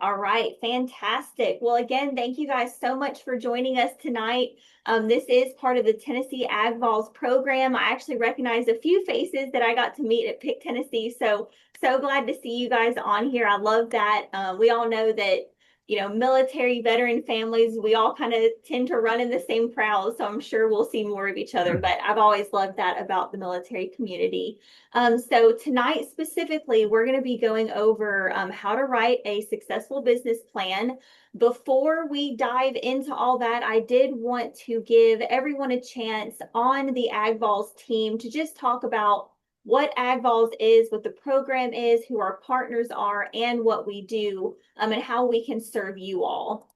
All right, fantastic. Well, again, thank you guys so much for joining us tonight. This is part of the Tennessee AgVOLs program. I actually recognize a few faces that I got to meet at Pick Tennessee. So glad to see you guys on here. I love that. We all know that, military veteran families, we all kind of tend to run in the same crowd. So I'm sure we'll see more of each other. But I've always loved that about the military community. So tonight specifically, we're going to be going over how to write a successful business plan. Before we dive into all that, I did want to give everyone a chance on the AgVols team to just talk about what AgVols is, what the program is, who our partners are, and what we do, and how we can serve you all.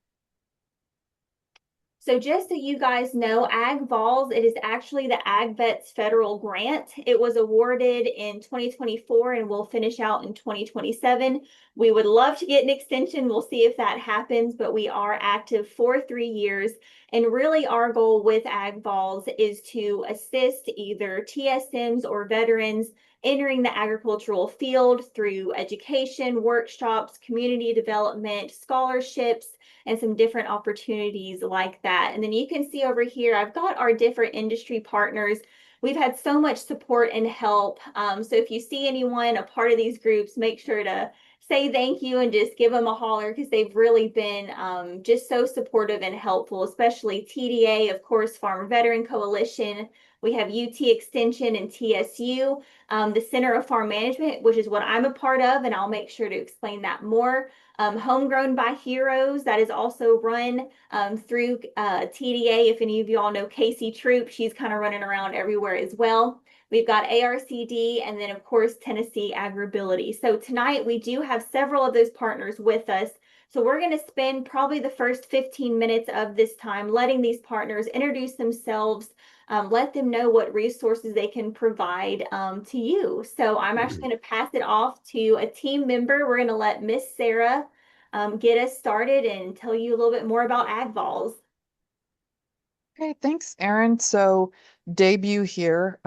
So just so you guys know, AgVols, it is actually the AgVets federal grant. It was awarded in 2024 and will finish out in 2027. We would love to get an extension. We'll see if that happens, but we are active for 3 years. And really our goal with AgVols is to assist either TSMs or veterans entering the agricultural field through education, workshops, community development, scholarships, and some different opportunities like that. And then you can see over here, I've got our different industry partners. We've had so much support and help. So if you see anyone a part of these groups, make sure to say thank you and just give them a holler because they've really been just so supportive and helpful, especially TDA, of course, Farmer Veteran Coalition. We have UT Extension and TSU, the Center of Farm Management, which is what I'm a part of, and I'll make sure to explain that more. Homegrown by Heroes, that is also run through TDA. If any of you all know Casey Troop, she's kind of running around everywhere as well. We've got ARCD and then, of course, Tennessee Agribility. So tonight we do have several of those partners with us. So we're going to spend probably the first 15 minutes of this time letting these partners introduce themselves, let them know what resources they can provide to you. So I'm actually going to pass it off to a team member. We're going to let Miss Sarah get us started and tell you a little bit more about AgVols. Okay, thanks, Erin. So, debut here.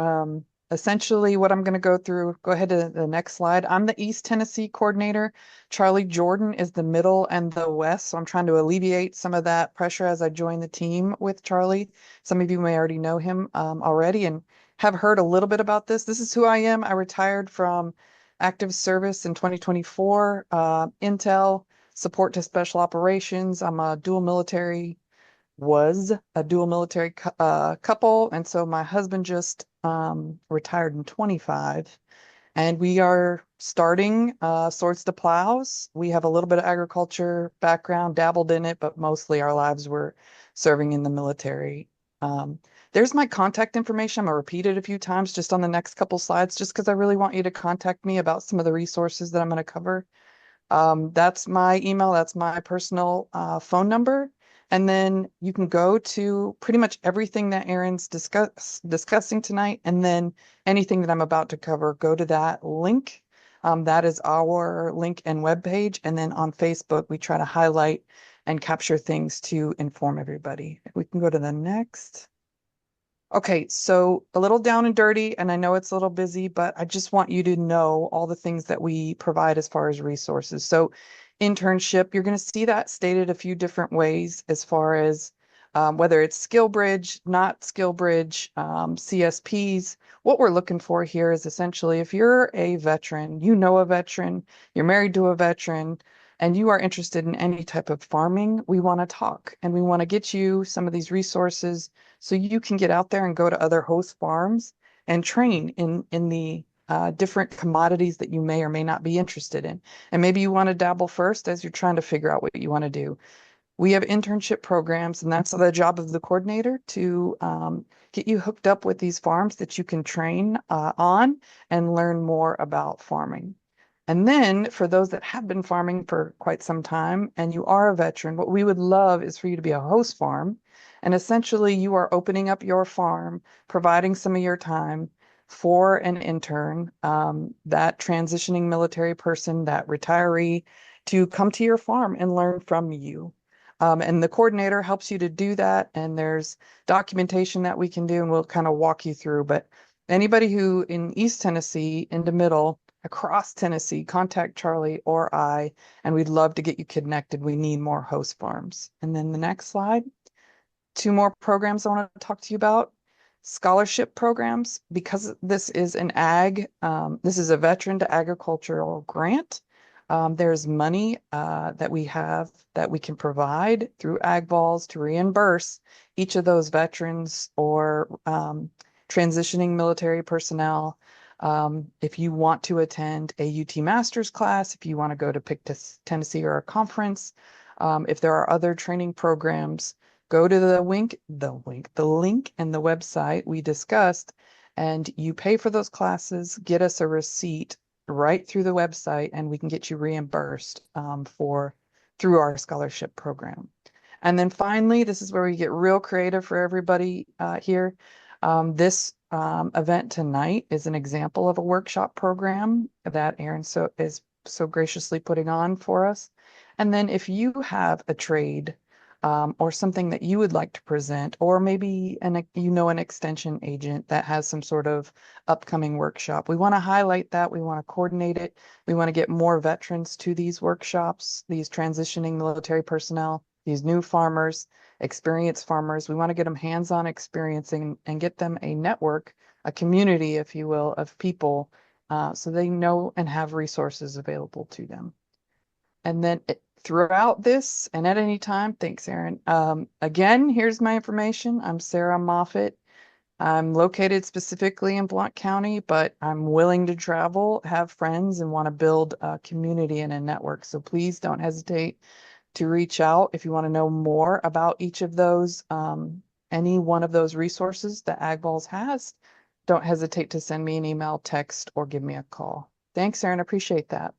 Essentially, what I'm going to go through, go ahead to the next slide. I'm the East Tennessee coordinator. Charlie Jordan is the middle and the west. So, I'm trying to alleviate some of that pressure as I join the team with Charlie. Some of you may already know him already and have heard a little bit about this. This is who I am. I retired from active service in 2024, Intel, support to special operations. I'm a dual military was a dual military couple. And so my husband just retired in 25. And we are starting Swords to Plows. We have a little bit of agriculture background, dabbled in it, but mostly our lives were serving in the military. Um, there's my contact information. I'm going to repeat it a few times just on the next couple slides, just because I really want you to contact me about some of the resources that I'm going to cover. That's my email. That's my personal phone number. And then you can go to pretty much everything that Erin's discussing tonight. And then anything that I'm about to cover, go to that link. That is our link and webpage. And then on Facebook, we try to highlight and capture things to inform everybody. We can go to the next. Okay, so a little down and dirty, and I know it's a little busy, but I just want you to know all the things that we provide as far as resources. So internship, you're going to see that stated a few different ways as far as whether it's SkillBridge, not SkillBridge, CSPs. What we're looking for here is essentially if you're a veteran, you know a veteran, you're married to a veteran, and you are interested in any type of farming, we want to talk and we want to get you some of these resources so you can get out there and go to other host farms and train in the different commodities that you may or may not be interested in. And maybe you want to dabble first as you're trying to figure out what you want to do. We have internship programs, and that's the job of the coordinator to get you hooked up with these farms that you can train on and learn more about farming. And then for those that have been farming for quite some time and you are a veteran, what we would love is for you to be a host farm. And essentially, you are opening up your farm, providing some of your time for an intern, that transitioning military person, that retiree, to come to your farm and learn from you. And the coordinator helps you to do that. And there's documentation that we can do, and we'll kind of walk you through. But anybody who in East Tennessee, in the middle, across Tennessee, contact Charlie or I, and we'd love to get you connected. We need more host farms. And then the next slide, two more programs I want to talk to you about. Scholarship programs, because this is an this is a veteran to agricultural grant. There's money that we have that we can provide through AgVOLs to reimburse each of those veterans or transitioning military personnel. If you want to attend a UT Masters class, if you want to go to Pick Tennessee or a conference, if there are other training programs, go to the link in the website we discussed, and you pay for those classes, get us a receipt right through the website, and we can get you reimbursed through our scholarship program. And then finally, this is where we get real creative for everybody here. This event tonight is an example of a workshop program that Erin is so graciously putting on for us. And then if you have a trade or something that you would like to present, or maybe an extension agent that has some sort of upcoming workshop, we want to highlight that. We want to coordinate it. We want to get more veterans to these workshops, these transitioning military personnel, these new farmers, experienced farmers. We want to get them hands-on experiencing and get them a network, a community, if you will, of people so they know and have resources available to them. And then throughout this and at any time, thanks, Erin. Again, here's my information. I'm Sarah Moffitt. I'm located specifically in Blount County, but I'm willing to travel, have friends, and want to build a community and a network. So please don't hesitate to reach out if you want to know more about each of those, any one of those resources that AgVOLs has. Don't hesitate to send me an email, text, or give me a call. Thanks, Erin. Appreciate that.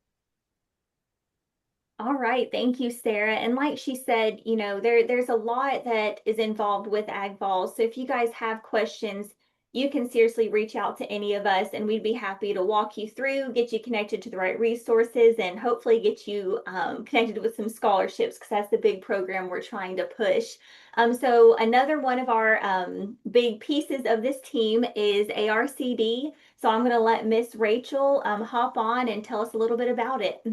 All right, thank you, Sarah. And like she said, there's a lot that is involved with AgVOL. So if you guys have questions, you can seriously reach out to any of us, and we'd be happy to walk you through, get you connected to the right resources, and hopefully get you connected with some scholarships, because that's the big program we're trying to push. So another one of our big pieces of this team is ARCD. So I'm going to let Miss Rachel hop on and tell us a little bit about it.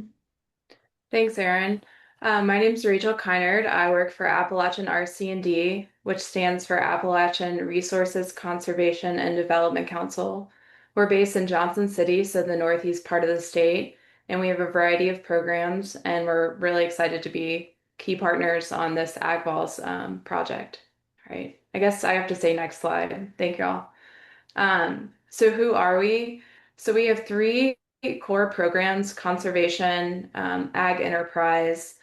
Thanks, Erin. My name is Rachel Kynard. I work for Appalachian RC&D, which stands for Appalachian Resources Conservation and Development Council. We're based in Johnson City, so the northeast part of the state, and we have a variety of programs, and we're really excited to be key partners on this AgVOLs project. All right, I guess I have to say next slide. Thank y'all. So who are we? So we have three core programs: conservation, ag enterprise,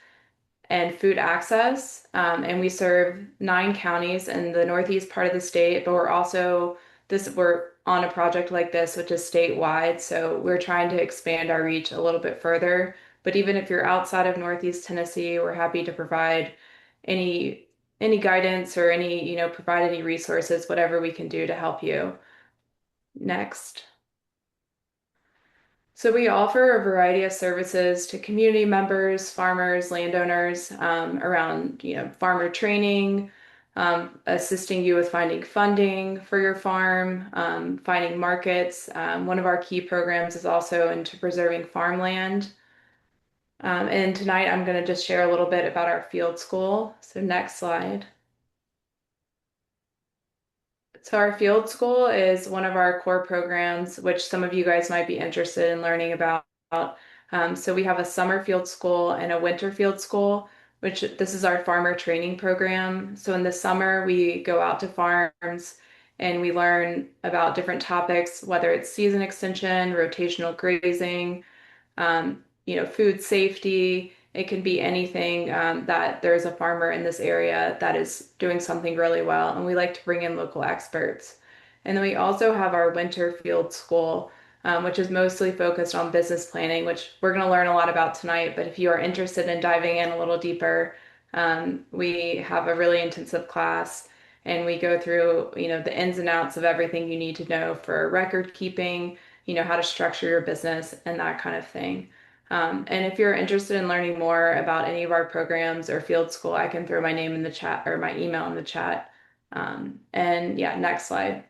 and food access. And we serve 9 counties in the northeast part of the state, but we're on a project like this, which is statewide. So we're trying to expand our reach a little bit further. But even if you're outside of Northeast Tennessee, we're happy to provide any any guidance or provide any resources, whatever we can do to help you. Next. So we offer a variety of services to community members, farmers, landowners around, farmer training, assisting you with finding funding for your farm, finding markets. One of our key programs is also into preserving farmland. And tonight I'm going to just share a little bit about our field school. So next slide. So our field school is one of our core programs, which some of you guys might be interested in learning about. So we have a summer field school and a winter field school, which this is our farmer training program. So in the summer, we go out to farms and we learn about different topics, whether it's season extension, rotational grazing, food safety. It can be anything that there's a farmer in this area that is doing something really well, and we like to bring in local experts. And then we also have our winter field school, which is mostly focused on business planning, which we're going to learn a lot about tonight. But if you are interested in diving in a little deeper, we have a really intensive class, and we go through, the ins and outs of everything you need to know for record keeping, how to structure your business and that kind of thing. And if you're interested in learning more about any of our programs or field school, I can throw my name in the chat or my email in the chat. And yeah, next slide.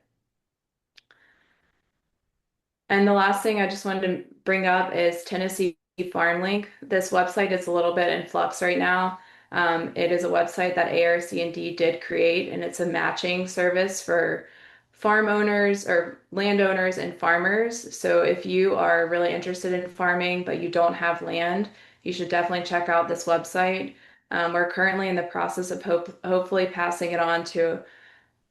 And the last thing I just wanted to bring up is Tennessee Farm Link. This website is a little bit in flux right now. It is a website that ARC&D did create, and it's a matching service for farm owners or landowners and farmers. So if you are really interested in farming but you don't have land, you should definitely check out this website. We're currently in the process of hopefully passing it on to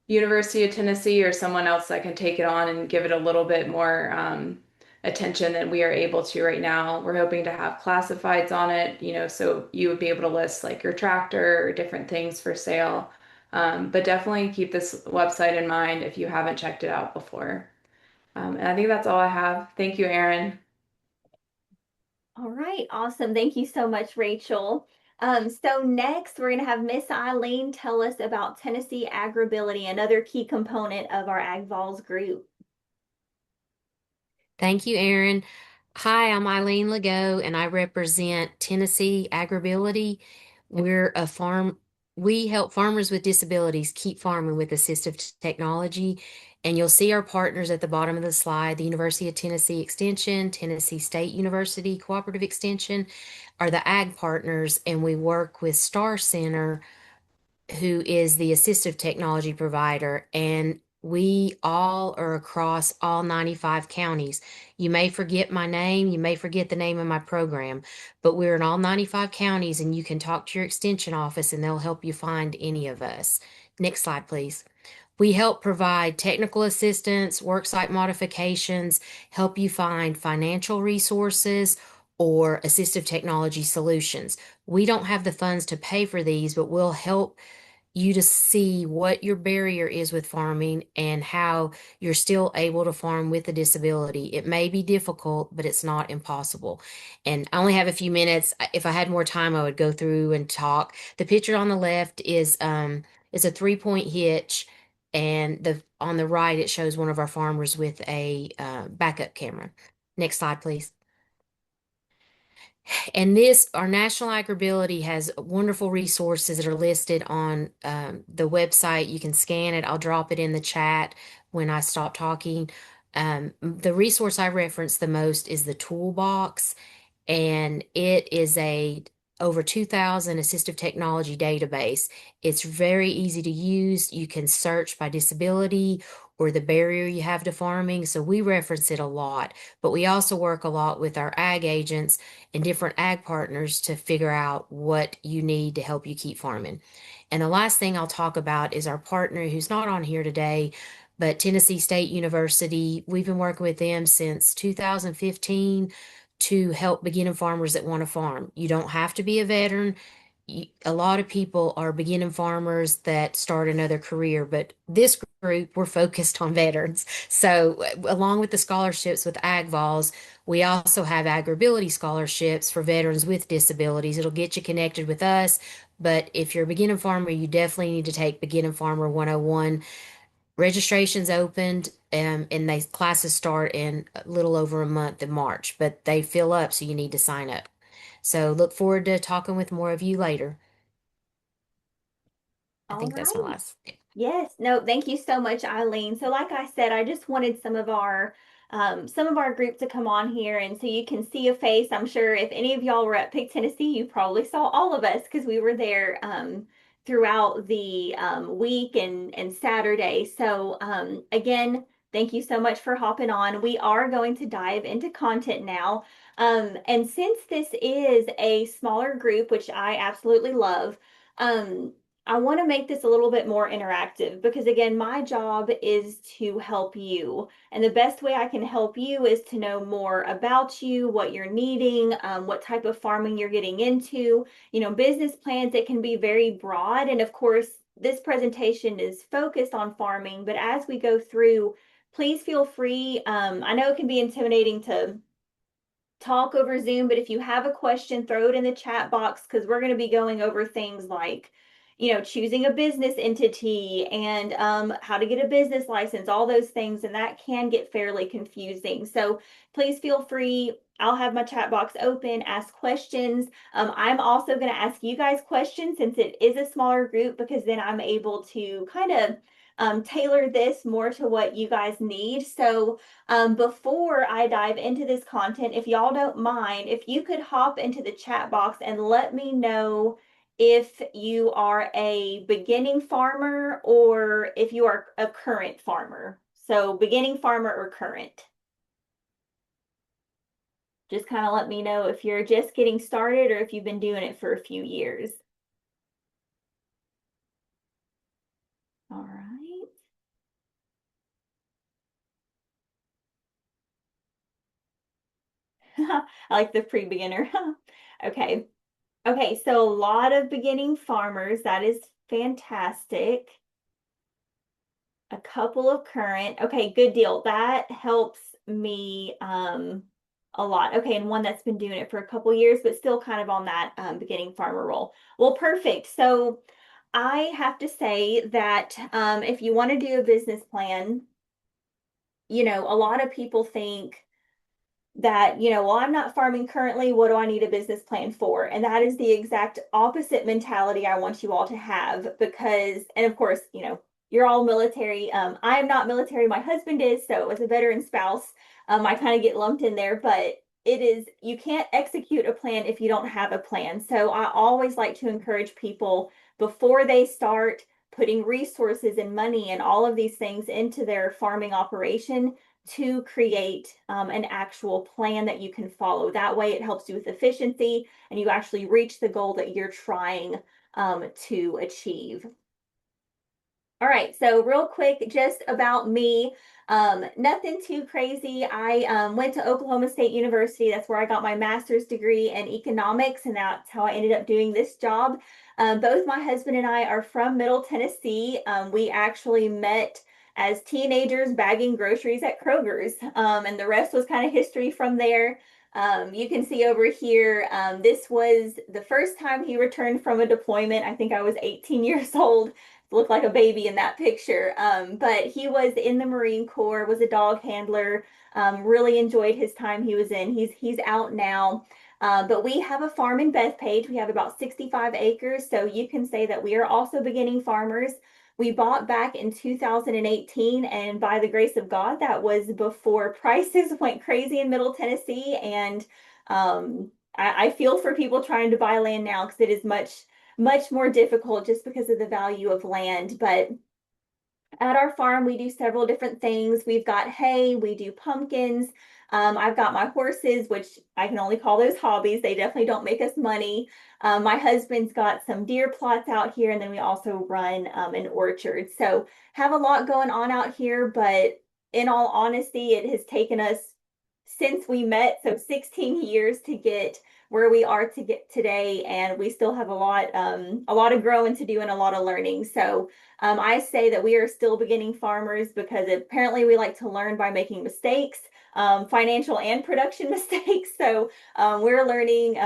University of Tennessee or someone else that can take it on and give it a little bit more attention than we are able to right now. We're hoping to have classifieds on it, so you would be able to list like your tractor or different things for sale. But definitely keep this website in mind if you haven't checked it out before. And I think that's all I have. Thank you, Erin. All right, awesome. Thank you so much, Rachel. So next we're going to have Miss Eileen tell us about Tennessee Agribility, another key component of our AgVOLs group. Thank you, Erin. Hi, I'm Eileen Legault, and I represent Tennessee Agribility. We're a farm, we help farmers with disabilities keep farming with assistive technology. And you'll see our partners at the bottom of the slide, the University of Tennessee Extension, Tennessee State University Cooperative Extension are the ag partners, and we work with Star Center, who is the assistive technology provider, and we all are across all 95 counties. You may forget my name, you may forget the name of my program, but we're in all 95 counties, and you can talk to your extension office and they'll help you find any of us. Next slide, please. We help provide technical assistance, worksite modifications, help you find financial resources or assistive technology solutions. We don't have the funds to pay for these, but we'll help you to see what your barrier is with farming and how you're still able to farm with a disability. It may be difficult, but it's not impossible. And I only have a few minutes. If I had more time, I would go through and talk. The picture on the left is a 3-point hitch, and the on the right it shows one of our farmers with a backup camera. Next slide, please. And our National Agribility has wonderful resources that are listed on the website. You can scan it. I'll drop it in the chat when I stop talking. The resource I reference the most is the toolbox, and it is a over 2,000 assistive technology database. It's very easy to use. You can search by disability or the barrier you have to farming. So we reference it a lot, but we also work a lot with our ag agents and different ag partners to figure out what you need to help you keep farming. And the last thing I'll talk about is our partner who's not on here today, but Tennessee State University. We've been working with them since 2015 to help beginning farmers that want to farm. You don't have to be a veteran. A lot of people are beginning farmers that start another career, but this group, we're focused on veterans. So, along with the scholarships with AgVOLs, we also have agribility scholarships for veterans with disabilities. It'll get you connected with us, but if you're a beginning farmer, you definitely need to take Beginning Farmer 101. Registration's opened, and they classes start in a little over a month in March, but they fill up, so you need to sign up. So look forward to talking with more of you later. I All think that's my right. last. Yes, no, thank you so much, Eileen. So like I said, I just wanted some of our group to come on here and so you can see a face. I'm sure if any of y'all were at Pick Tennessee, you probably saw all of us because we were there throughout the week and Saturday. So again, thank you so much for hopping on. We are going to dive into content now. And since this is a smaller group, which I absolutely love, um, I want to make this a little bit more interactive because, again, my job is to help you. And the best way I can help you is to know more about you, what you're needing, what type of farming you're getting into, business plans that can be very broad. And of course, this presentation is focused on farming, but as we go through, please feel free. I know it can be intimidating to talk over Zoom, but if you have a question, throw it in the chat box because we're going to be going over things like, choosing a business entity and how to get a business license, all those things, and that can get fairly confusing. So please feel free. I'll have my chat box open, ask questions. I'm also going to ask you guys questions since it is a smaller group because then I'm able to kind of tailor this more to what you guys need. So before I dive into this content, if y'all don't mind, if you could hop into the chat box and let me know if you are a beginning farmer or if you are a current farmer. So beginning farmer or current. Just kind of let me know if you're just getting started or if you've been doing it for a few years. All right. I like the pre-beginner. Okay. Okay, so a lot of beginning farmers. That is fantastic. A couple of current. Okay, good deal. That helps me a lot. Okay, and one that's been doing it for a couple years, but still kind of on that beginning farmer role. Well, perfect. So I have to say that if you want to do a business plan, a lot of people think that, well, I'm not farming currently. What do I need a business plan for? And that is the exact opposite mentality I want you all to have because, and of course, you're all military. I am not military. My husband is, so as a veteran spouse, I kind of get lumped in there, but you can't execute a plan if you don't have a plan. So I always like to encourage people before they start putting resources and money and all of these things into their farming operation to create an actual plan that you can follow. That way it helps you with efficiency and you actually reach the goal that you're trying to achieve. All right, so real quick, just about me, nothing too crazy. I went to Oklahoma State University. That's where I got my master's degree in economics, and that's how I ended up doing this job. Both my husband and I are from Middle Tennessee. We actually met as teenagers bagging groceries at Kroger's, and the rest was kind of history from there. You can see over here, this was the first time he returned from a deployment. I think I was 18 years old. Looked like a baby in that picture. But he was in the Marine Corps, was a dog handler, really enjoyed his time he was in. He's out now. But we have a farm in Bethpage. We have about 65 acres. So you can say that we are also beginning farmers. We bought back in 2018, and by the grace of God, that was before prices went crazy in Middle Tennessee. And I feel for people trying to buy land now because it is much more difficult just because of the value of land. But at our farm, we do several different things. We've got hay, we do pumpkins. I've got my horses, which I can only call those hobbies. They definitely don't make us money. My husband's got some deer plots out here, and then we also run an orchard. So have a lot going on out here, but in all honesty, it has taken us since we met, so 16 years to get where we are to get today, and we still have a lot of growing to do and a lot of learning. So I say that we are still beginning farmers because apparently we like to learn by making mistakes, financial and production mistakes. So we're learning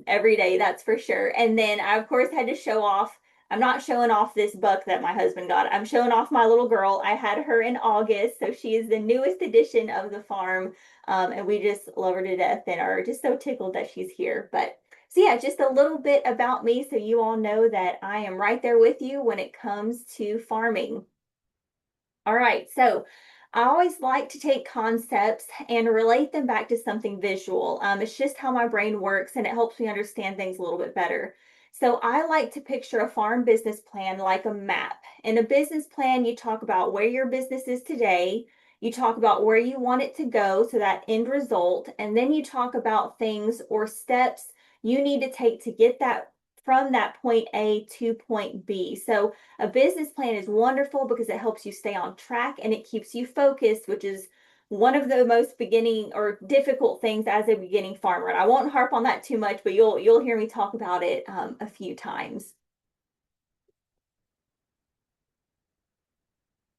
every day, that's for sure. And then I, of course, had to show off. I'm not showing off this buck that my husband got. I'm showing off my little girl. I had her in August, so she is the newest addition of the farm. And we just love her to death and are just so tickled that she's here. But so yeah, just a little bit about me so you all know that I am right there with you when it comes to farming. All right, so I always like to take concepts and relate them back to something visual. It's just how my brain works and it helps me understand things a little bit better. So I like to picture a farm business plan like a map. In a business plan, you talk about where your business is today, you talk about where you want it to go, so that end result, and then you talk about things or steps you need to take to get that from that point A to point B. So a business plan is wonderful because it helps you stay on track and it keeps you focused, which is one of the most beginning or difficult things as a beginning farmer. And I won't harp on that too much, but you'll hear me talk about it a few times.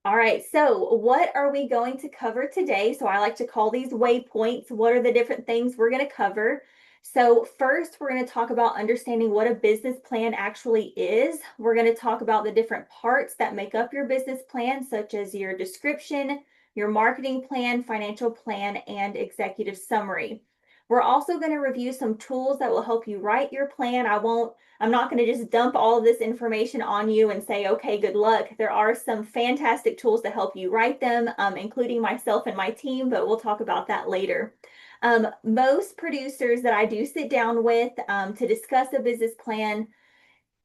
All right, so what are we going to cover today? So I like to call these waypoints. What are the different things we're going to cover? So first, we're going to talk about understanding what a business plan actually is. We're going to talk about the different parts that make up your business plan, such as your description, your marketing plan, financial plan, and executive summary. We're also going to review some tools that will help you write your plan. I'm not going to just dump all of this information on you and say, okay, good luck. There are some fantastic tools to help you write them, including myself and my team, but we'll talk about that later. Most producers that I do sit down with to discuss a business plan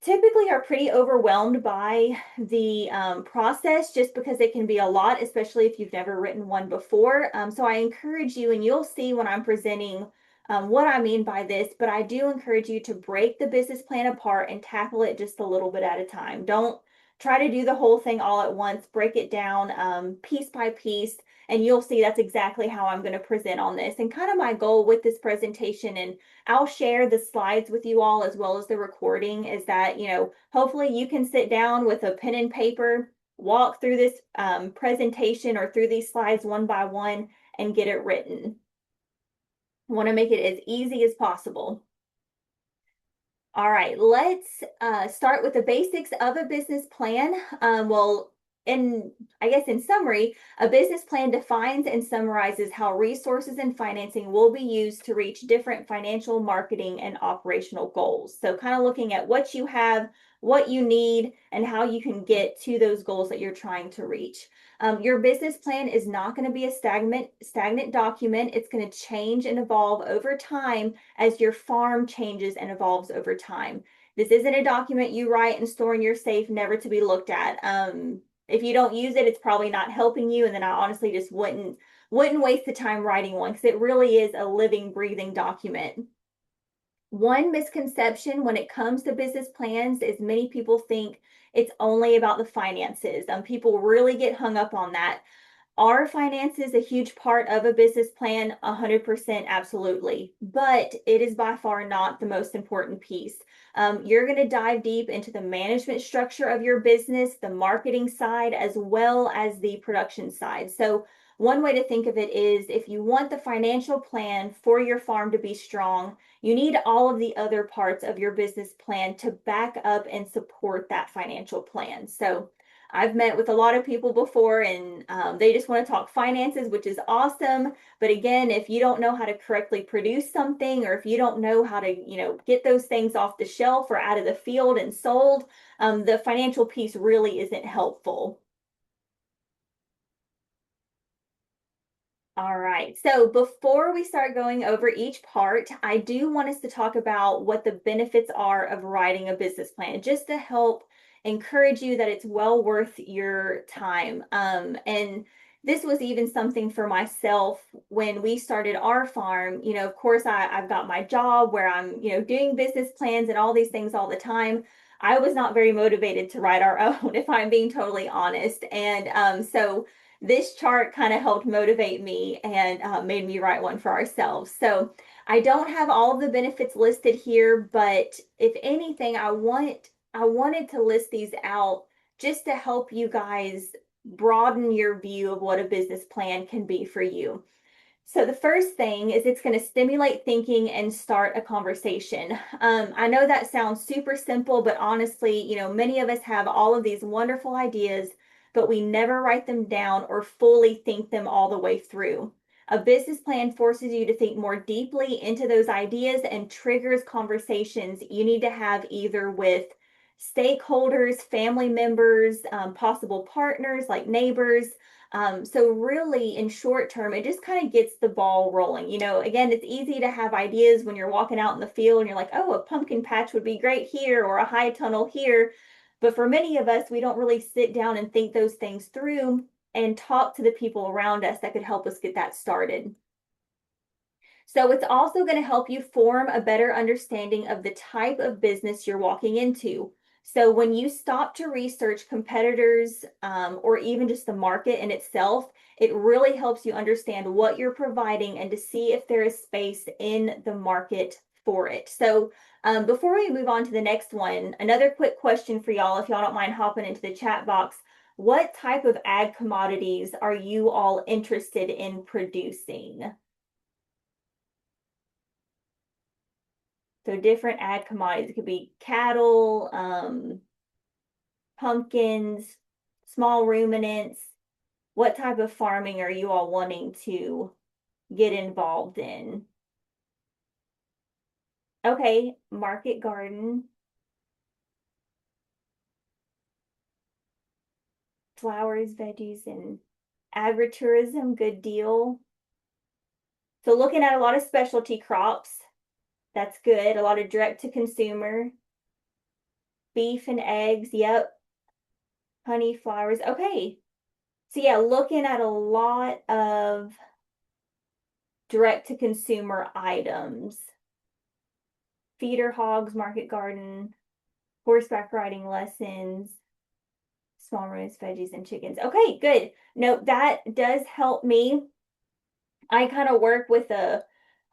typically are pretty overwhelmed by the process just because it can be a lot, especially if you've never written one before. So I encourage you, and you'll see when I'm presenting what I mean by this, but I do encourage you to break the business plan apart and tackle it just a little bit at a time. Don't try to do the whole thing all at once. Break it down piece by piece, and you'll see that's exactly how I'm going to present on this. And kind of my goal with this presentation, and I'll share the slides with you all as well as the recording, is that, hopefully you can sit down with a pen and paper, walk through this presentation or through these slides one by one and get it written. I want to make it as easy as possible. All right, let's start with the basics of a business plan. I guess in summary, a business plan defines and summarizes how resources and financing will be used to reach different financial, marketing, and operational goals. So kind of looking at what you have, what you need, and how you can get to those goals that you're trying to reach. Your business plan is not going to be a stagnant document. It's going to change and evolve over time as your farm changes and evolves over time. This isn't a document you write and store in your safe, never to be looked at. If you don't use it, it's probably not helping you. And then I honestly just wouldn't waste the time writing one, because it really is a living, breathing document. One misconception when it comes to business plans is many people think it's only about the finances. People really get hung up on that. Are finances a huge part of a business plan? 100%, absolutely. But it is by far not the most important piece. You're going to dive deep into the management structure of your business, the marketing side, as well as the production side. So one way to think of it is, if you want the financial plan for your farm to be strong, you need all of the other parts of your business plan to back up and support that financial plan. So I've met with a lot of people before, and they just want to talk finances, which is awesome. But again, if you don't know how to correctly produce something, or if you don't know how to, get those things off the shelf or out of the field and sold, the financial piece really isn't helpful. All right, so before we start going over each part, I do want us to talk about what the benefits are of writing a business plan, just to help encourage you that it's well worth your time. And this was even something for myself when we started our farm. Of course, I've got my job where I'm, doing business plans and all these things all the time. I was not very motivated to write our own, if I'm being totally honest. And so this chart kind of helped motivate me and made me write one for ourselves. So I don't have all of the benefits listed here, but if anything, I wanted to list these out just to help you guys broaden your view of what a business plan can be for you. So the first thing is, it's going to stimulate thinking and start a conversation. I know that sounds super simple, but honestly, many of us have all of these wonderful ideas, but we never write them down or fully think them all the way through. A business plan forces you to think more deeply into those ideas and triggers conversations you need to have either with stakeholders, family members, possible partners like neighbors. So really, in short term, it just kind of gets the ball rolling. Again, it's easy to have ideas when you're walking out in the field and you're like, oh, a pumpkin patch would be great here, or a high tunnel here. But for many of us, we don't really sit down and think those things through and talk to the people around us that could help us get that started. So it's also going to help you form a better understanding of the type of business you're walking into. So when you stop to research competitors or even just the market in itself, it really helps you understand what you're providing and to see if there is space in the market for it. So before we move on to the next one, another quick question for y'all, if y'all don't mind hopping into the chat box. What type of ag commodities are you all interested in producing? So different ag commodities. It could be cattle, pumpkins, small ruminants. What type of farming are you all wanting to get involved in? Okay, market garden. Flowers, veggies, and agritourism, good deal. So looking at a lot of specialty crops, that's good. A lot of direct to consumer. Beef and eggs, yep. Honey, flowers. Okay. So yeah, looking at a lot of direct to consumer items. Feeder hogs, market garden, horseback riding lessons, small roast veggies and chickens. Okay, good. No, that does help me. I kind of work with a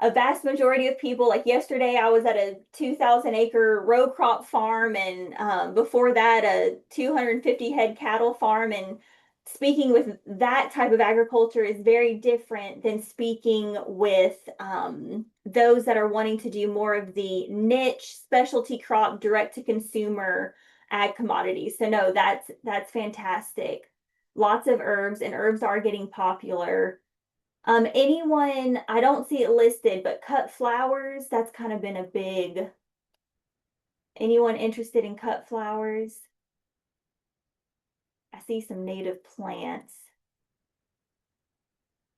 vast majority of people. Like yesterday, I was at a 2,000 acre row crop farm, and before that, a 250 head cattle farm. And speaking with that type of agriculture is very different than speaking with those that are wanting to do more of the niche specialty crop direct to consumer ag commodities. So no, that's fantastic. Lots of herbs, and herbs are getting popular. Anyone, I don't see it listed, but cut flowers, that's kind of been a big, anyone interested in cut flowers? I see some native plants.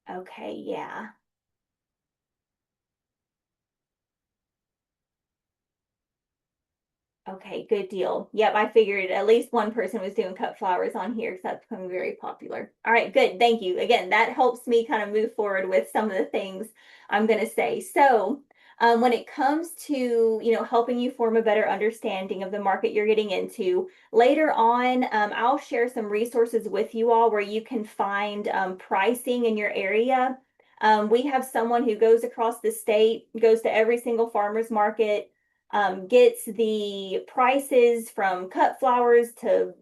Okay, yeah. Okay, good deal. Yep, I figured at least one person was doing cut flowers on here because that's becoming very popular. All right, good. Thank you. Again, that helps me kind of move forward with some of the things I'm going to say. So, when it comes to, helping you form a better understanding of the market you're getting into, later on, I'll share some resources with you all where you can find pricing in your area. We have someone who goes across the state, goes to every single farmer's market, gets the prices from cut flowers to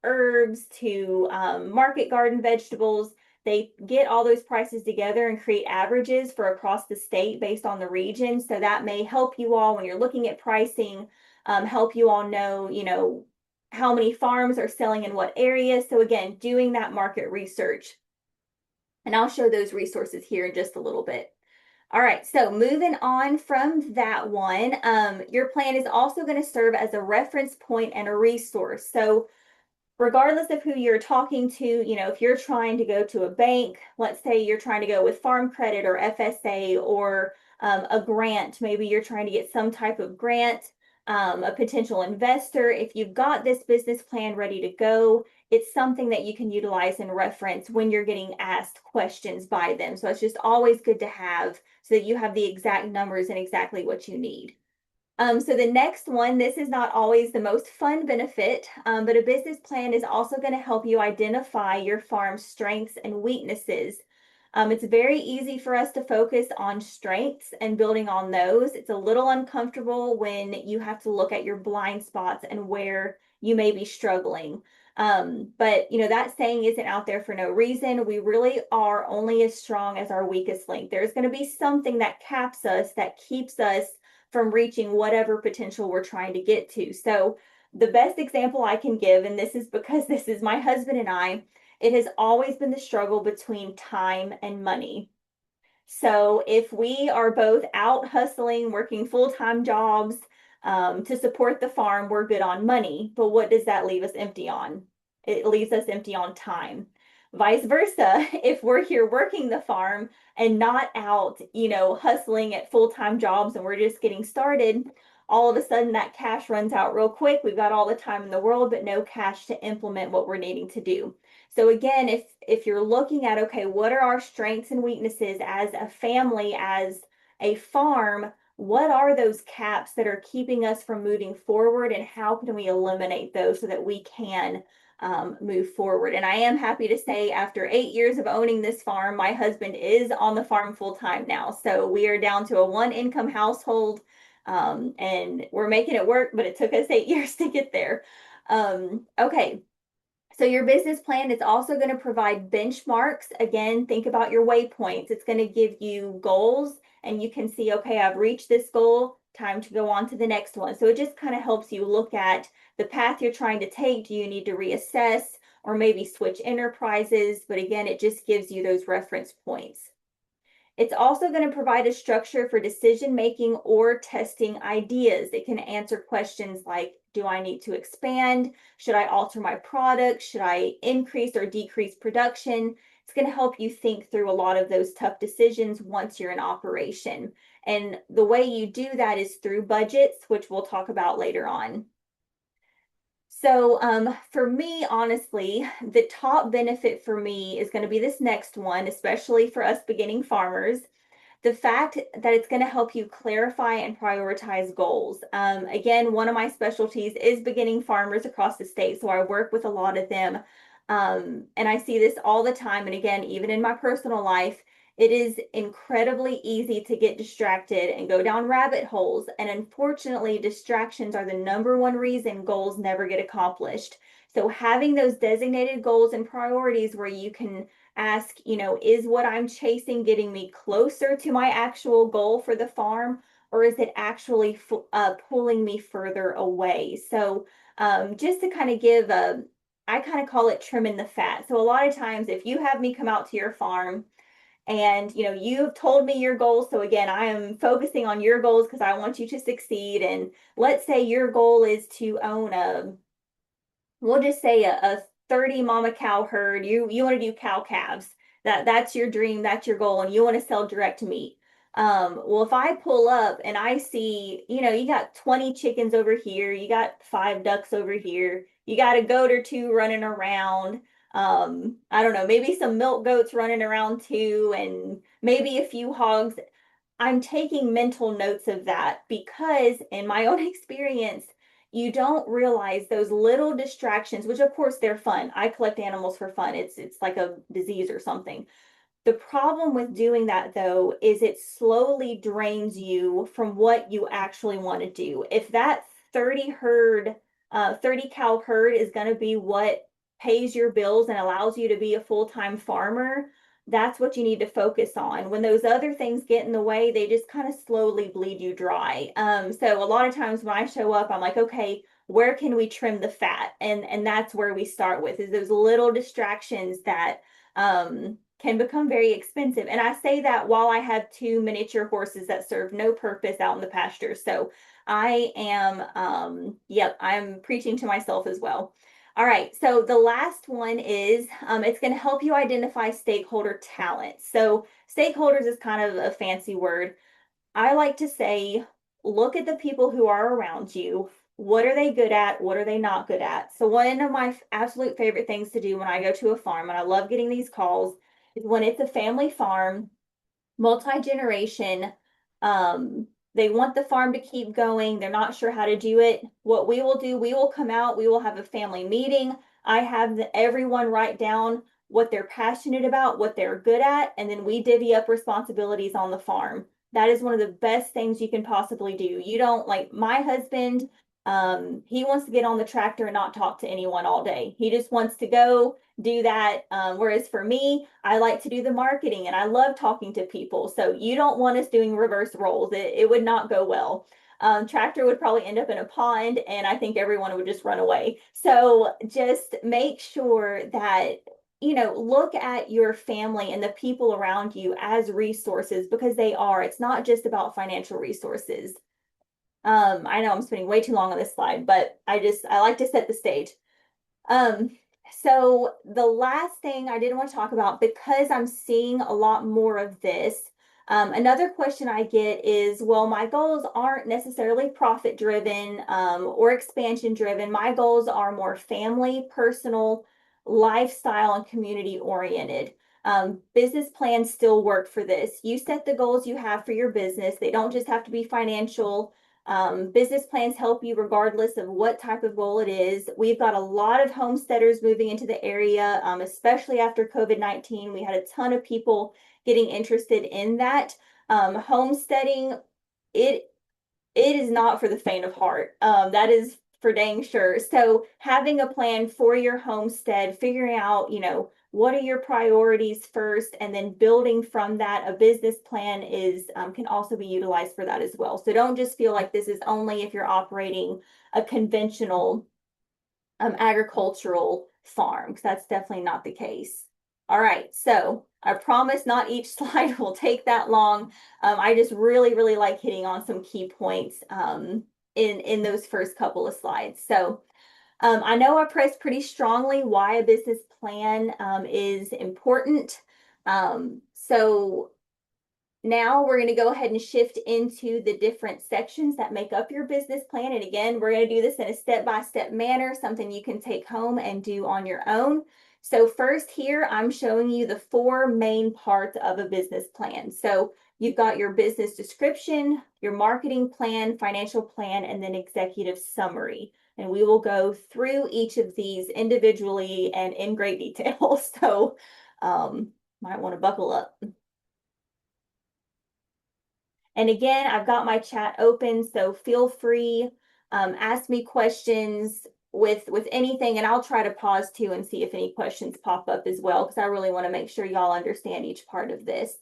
herbs to market garden vegetables. They get all those prices together and create averages for across the state based on the region. So that may help you all when you're looking at pricing, help you all know, how many farms are selling in what area. So again, doing that market research. And I'll show those resources here in just a little bit. All right, so moving on from that one, your plan is also going to serve as a reference point and a resource. So regardless of who you're talking to, if you're trying to go to a bank, let's say you're trying to go with Farm Credit or FSA or a grant, maybe you're trying to get some type of grant, a potential investor, if you've got this business plan ready to go, it's something that you can utilize and reference when you're getting asked questions by them. So it's just always good to have so that you have the exact numbers and exactly what you need. So the next one, this is not always the most fun benefit, but a business plan is also going to help you identify your farm's strengths and weaknesses. It's very easy for us to focus on strengths and building on those. It's a little uncomfortable when you have to look at your blind spots and where you may be struggling. But that saying isn't out there for no reason. We really are only as strong as our weakest link. There's going to be something that caps us, that keeps us from reaching whatever potential we're trying to get to. So the best example I can give, and this is because this is my husband and I, it has always been the struggle between time and money. So if we are both out hustling, working full-time jobs to support the farm, we're good on money. But what does that leave us empty on? It leaves us empty on time. Vice versa, if we're here working the farm and not out, hustling at full-time jobs and we're just getting started, all of a sudden that cash runs out real quick. We've got all the time in the world, but no cash to implement what we're needing to do. So again, if you're looking at, okay, what are our strengths and weaknesses as a family, as a farm, what are those caps that are keeping us from moving forward, and how can we eliminate those so that we can move forward? And I am happy to say, after 8 years of owning this farm, my husband is on the farm full time now. So we are down to a one income household, and we're making it work, but it took us 8 years to get there. Okay. So your business plan is also going to provide benchmarks. Again, think about your waypoints. It's going to give you goals and you can see, okay, I've reached this goal, time to go on to the next one. So it just kind of helps you look at the path you're trying to take. Do you need to reassess or maybe switch enterprises? But again, it just gives you those reference points. It's also going to provide a structure for decision making or testing ideas. It can answer questions like, do I need to expand? Should I alter my product? Should I increase or decrease production? It's going to help you think through a lot of those tough decisions once you're in operation. And the way you do that is through budgets, which we'll talk about later on. So for me, honestly, the top benefit for me is going to be this next one, especially for us beginning farmers. The fact that it's going to help you clarify and prioritize goals. Again, one of my specialties is beginning farmers across the state, so I work with a lot of them. And I see this all the time. And again, even in my personal life, it is incredibly easy to get distracted and go down rabbit holes. And unfortunately, distractions are the number one reason goals never get accomplished. So having those designated goals and priorities where you can ask, is what I'm chasing getting me closer to my actual goal for the farm, or is it actually pulling me further away? So just to kind of give I kind of call it trimming the fat. So a lot of times if you have me come out to your farm and you've told me your goals, so again I am focusing on your goals because I want you to succeed, and let's say your goal is to own we'll just say a 30 mama cow herd. You want to do cow calves. That's your dream, that's your goal, and you want to sell direct meat. Well, if I pull up and I see, you got 20 chickens over here, you got 5 ducks over here, you got a goat or two running around. I don't know, maybe some milk goats running around too, and maybe a few hogs. I'm taking mental notes of that because in my own experience, you don't realize those little distractions, which of course they're fun. I collect animals for fun. It's like a disease or something. The problem with doing that, though, is it slowly drains you from what you actually want to do. If that 30 cow herd is going to be what pays your bills and allows you to be a full-time farmer, that's what you need to focus on. When those other things get in the way, they just kind of slowly bleed you dry. So a lot of times when I show up, I'm like, okay, where can we trim the fat? And that's where we start with, is those little distractions that can become very expensive. And I say that while I have 2 miniature horses that serve no purpose out in the pasture. So I am, yep, I'm preaching to myself as well. All right, so the last one is it's going to help you identify stakeholder talent. So stakeholders is kind of a fancy word. I like to say, look at the people who are around you. What are they good at? What are they not good at? So one of my absolute favorite things to do when I go to a farm, and I love getting these calls, is when it's a family farm, multi-generation, they want the farm to keep going. They're not sure how to do it. What we will do, we will come out, we will have a family meeting. I have everyone write down what they're passionate about, what they're good at, and then we divvy up responsibilities on the farm. That is one of the best things you can possibly do. You don't, like my husband, he wants to get on the tractor and not talk to anyone all day. He just wants to go do that. Whereas for me, I like to do the marketing and I love talking to people. So you don't want us doing reverse roles. It would not go well. Tractor would probably end up in a pond and I think everyone would just run away. So just make sure that look at your family and the people around you as resources, because they are. It's not just about financial resources. I know I'm spending way too long on this slide, but I like to set the stage. Um, so the last thing I didn't want to talk about, because I'm seeing a lot more of this, another question I get is, well, my goals aren't necessarily profit driven or expansion driven. My goals are more family, personal, lifestyle, and community oriented. Business plans still work for this. You set the goals you have for your business. They don't just have to be financial. Business plans help you regardless of what type of goal it is. We've got a lot of homesteaders moving into the area, especially after COVID-19. We had a ton of people getting interested in that. Homesteading, it is not for the faint of heart. That is for dang sure. So having a plan for your homestead, figuring out, what are your priorities first, and then building from that. A business plan is can also be utilized for that as well. So don't just feel like this is only if you're operating a conventional agricultural farm, because that's definitely not the case. All right, so I promise not each slide will take that long. I just really, really like hitting on some key points in those first couple of slides. So I know I pressed pretty strongly why a business plan is important. So now we're going to go ahead and shift into the different sections that make up your business plan. And again, we're going to do this in a step-by-step manner, something you can take home and do on your own. So first here, I'm showing you the 4 main parts of a business plan. So you've got your business description, your marketing plan, financial plan, and then executive summary. And we will go through each of these individually and in great detail. So might want to buckle up. And again, I've got my chat open, so feel free, ask me questions with anything, and I'll try to pause too and see if any questions pop up as well, because I really want to make sure y'all understand each part of this.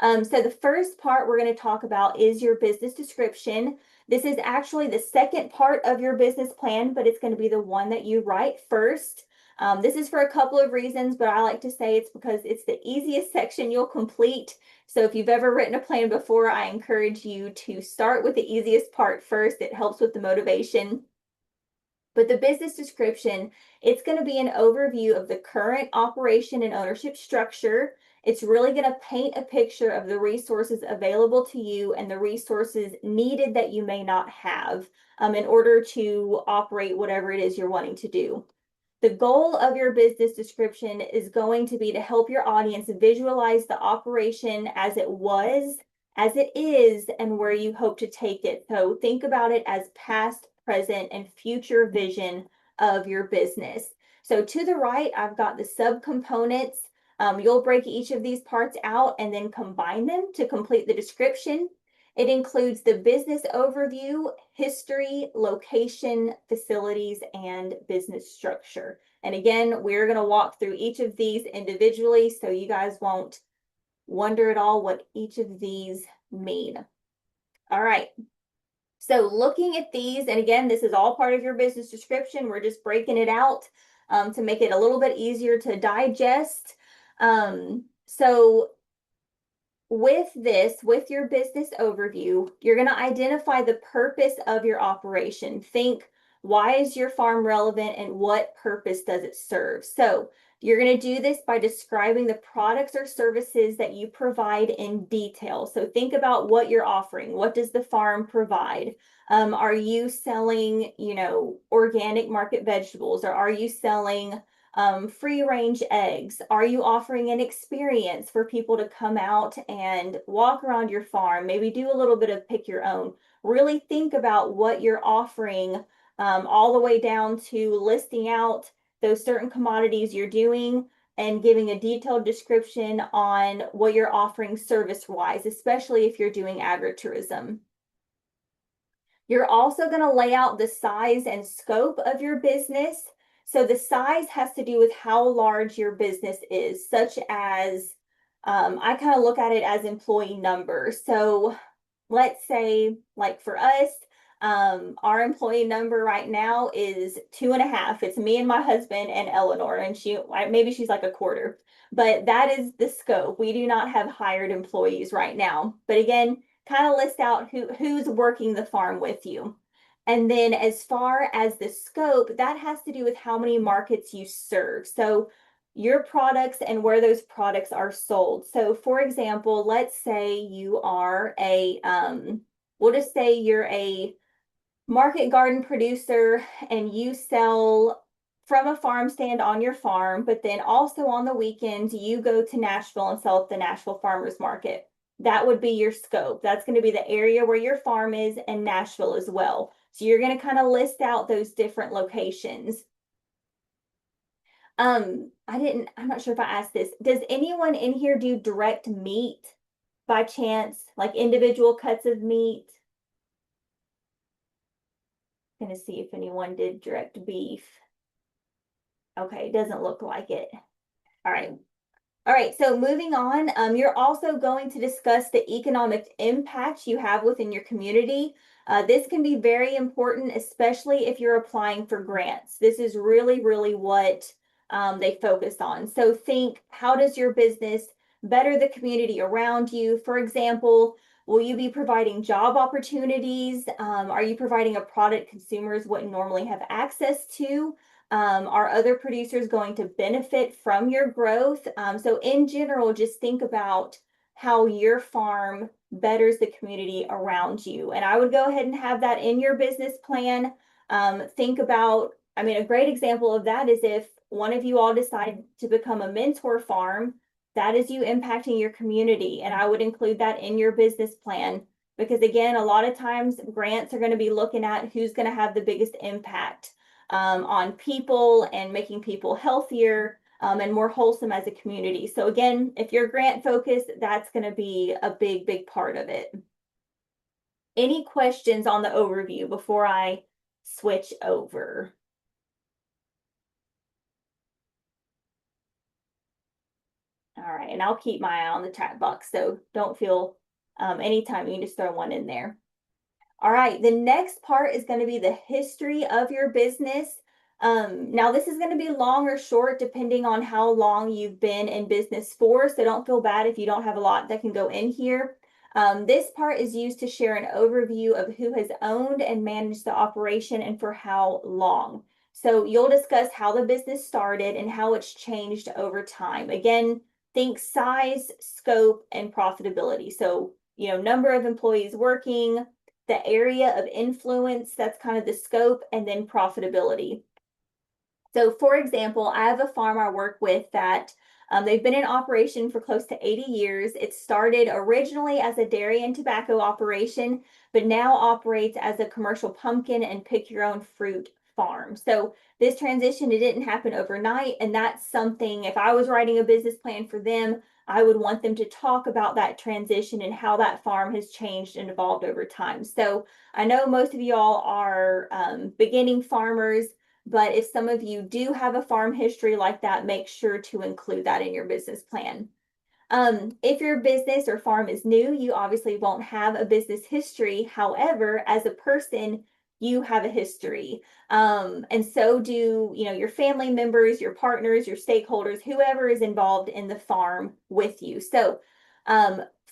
So the first part we're going to talk about is your business description. This is actually the second part of your business plan, but it's going to be the one that you write first. This is for a couple of reasons, but I like to say it's because it's the easiest section you'll complete. So if you've ever written a plan before, I encourage you to start with the easiest part first. It helps with the motivation. But the business description, it's going to be an overview of the current operation and ownership structure. It's really going to paint a picture of the resources available to you and the resources needed that you may not have in order to operate whatever it is you're wanting to do. The goal of your business description is going to be to help your audience visualize the operation as it was, as it is, and where you hope to take it. So think about it as past, present, and future vision of your business. So to the right, I've got the subcomponents. You'll break each of these parts out and then combine them to complete the description. It includes the business overview, history, location, facilities, and business structure. And again, we're going to walk through each of these individually so you guys won't wonder at all what each of these mean. All right. So looking at these, and again, this is all part of your business description. We're just breaking it out to make it a little bit easier to digest. So with this, with your business overview, you're going to identify the purpose of your operation. Think, why is your farm relevant and what purpose does it serve? So you're going to do this by describing the products or services that you provide in detail. So think about what you're offering. What does the farm provide? Are you selling, organic market vegetables, or are you selling free range eggs? Are you offering an experience for people to come out and walk around your farm, maybe do a little bit of pick your own? Really think about what you're offering, all the way down to listing out those certain commodities you're doing and giving a detailed description on what you're offering service-wise, especially if you're doing agritourism. You're also going to lay out the size and scope of your business. So the size has to do with how large your business is, such as I kind of look at it as employee numbers. So let's say, like for us, our employee number right now is 2.5. It's me and my husband and Eleanor, and maybe she's like a quarter, but that is the scope. We do not have hired employees right now. But again, kind of list out who's working the farm with you. And then as far as the scope, that has to do with how many markets you serve. So your products and where those products are sold. So for example, let's say you are we'll just say you're a market garden producer and you sell from a farm stand on your farm, but then also on the weekends, you go to Nashville and sell at the Nashville Farmers Market. That would be your scope. That's going to be the area where your farm is and Nashville as well. So you're going to kind of list out those different locations. I'm not sure if I asked this. Does anyone in here do direct meat by chance, like individual cuts of meat? I'm going to see if anyone did direct beef. Okay, it doesn't look like it. All right. All right, so moving on, you're also going to discuss the economic impact you have within your community. This can be very important, especially if you're applying for grants. This is really, really what they focus on. So think, how does your business better the community around you. For example, will you be providing job opportunities? Are you providing a product consumers wouldn't normally have access to? Are other producers going to benefit from your growth? So in general, just think about how your farm betters the community around you. And I would go ahead and have that in your business plan. Think about, I mean, a great example of that is if one of you all decide to become a mentor farm, that is you impacting your community. And I would include that in your business plan because, again, a lot of times grants are going to be looking at who's going to have the biggest impact on people and making people healthier and more wholesome as a community. So again, if you're grant focused, that's going to be a big, big part of it. Any questions on the overview before I switch over? All right, and I'll keep my eye on the chat box, so don't feel anytime you can just throw one in there. All right, the next part is going to be the history of your business. Now, this is going to be long or short depending on how long you've been in business for, so don't feel bad if you don't have a lot that can go in here. This part is used to share an overview of who has owned and managed the operation and for how long. So you'll discuss how the business started and how it's changed over time. Again, think size, scope, and profitability. So, number of employees working, the area of influence, that's kind of the scope, and then profitability. So for example, I have a farm I work with that they've been in operation for close to 80 years. It started originally as a dairy and tobacco operation, but now operates as a commercial pumpkin and pick your own fruit farm. So this transition, it didn't happen overnight. And that's something, if I was writing a business plan for them, I would want them to talk about that transition and how that farm has changed and evolved over time. So I know most of y'all are beginning farmers, but if some of you do have a farm history like that, make sure to include that in your business plan. If your business or farm is new, you obviously won't have a business history. However, as a person, you have a history. And so do, your family members, your partners, your stakeholders, whoever is involved in the farm with you. So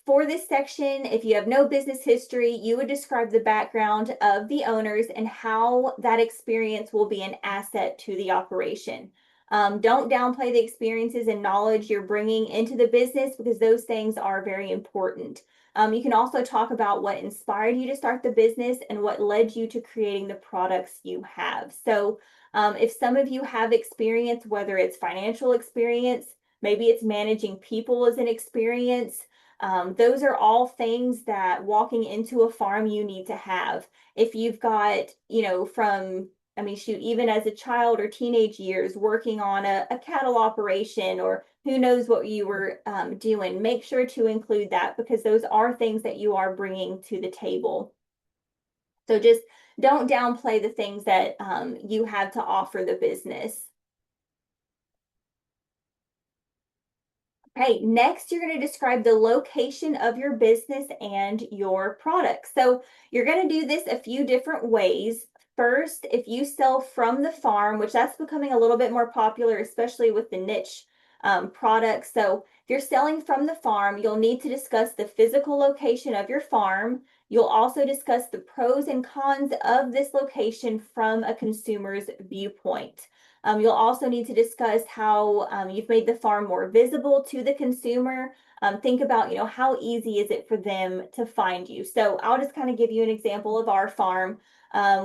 for this section, if you have no business history, you would describe the background of the owners and how that experience will be an asset to the operation. Don't downplay the experiences and knowledge you're bringing into the business because those things are very important. You can also talk about what inspired you to start the business and what led you to creating the products you have. So if some of you have experience, whether it's financial experience, maybe it's managing people as an experience, those are all things that walking into a farm you need to have. If you've got, even as a child or teenage years working on a cattle operation or who knows what you were doing, make sure to include that because those are things that you are bringing to the table. So just don't downplay the things that you have to offer the business. Okay, next you're going to describe the location of your business and your products. So you're going to do this a few different ways. First, if you sell from the farm, which that's becoming a little bit more popular, especially with the niche products. So if you're selling from the farm, you'll need to discuss the physical location of your farm. You'll also discuss the pros and cons of this location from a consumer's viewpoint. You'll also need to discuss how you've made the farm more visible to the consumer. Think about, how easy is it for them to find you? So I'll just kind of give you an example of our farm.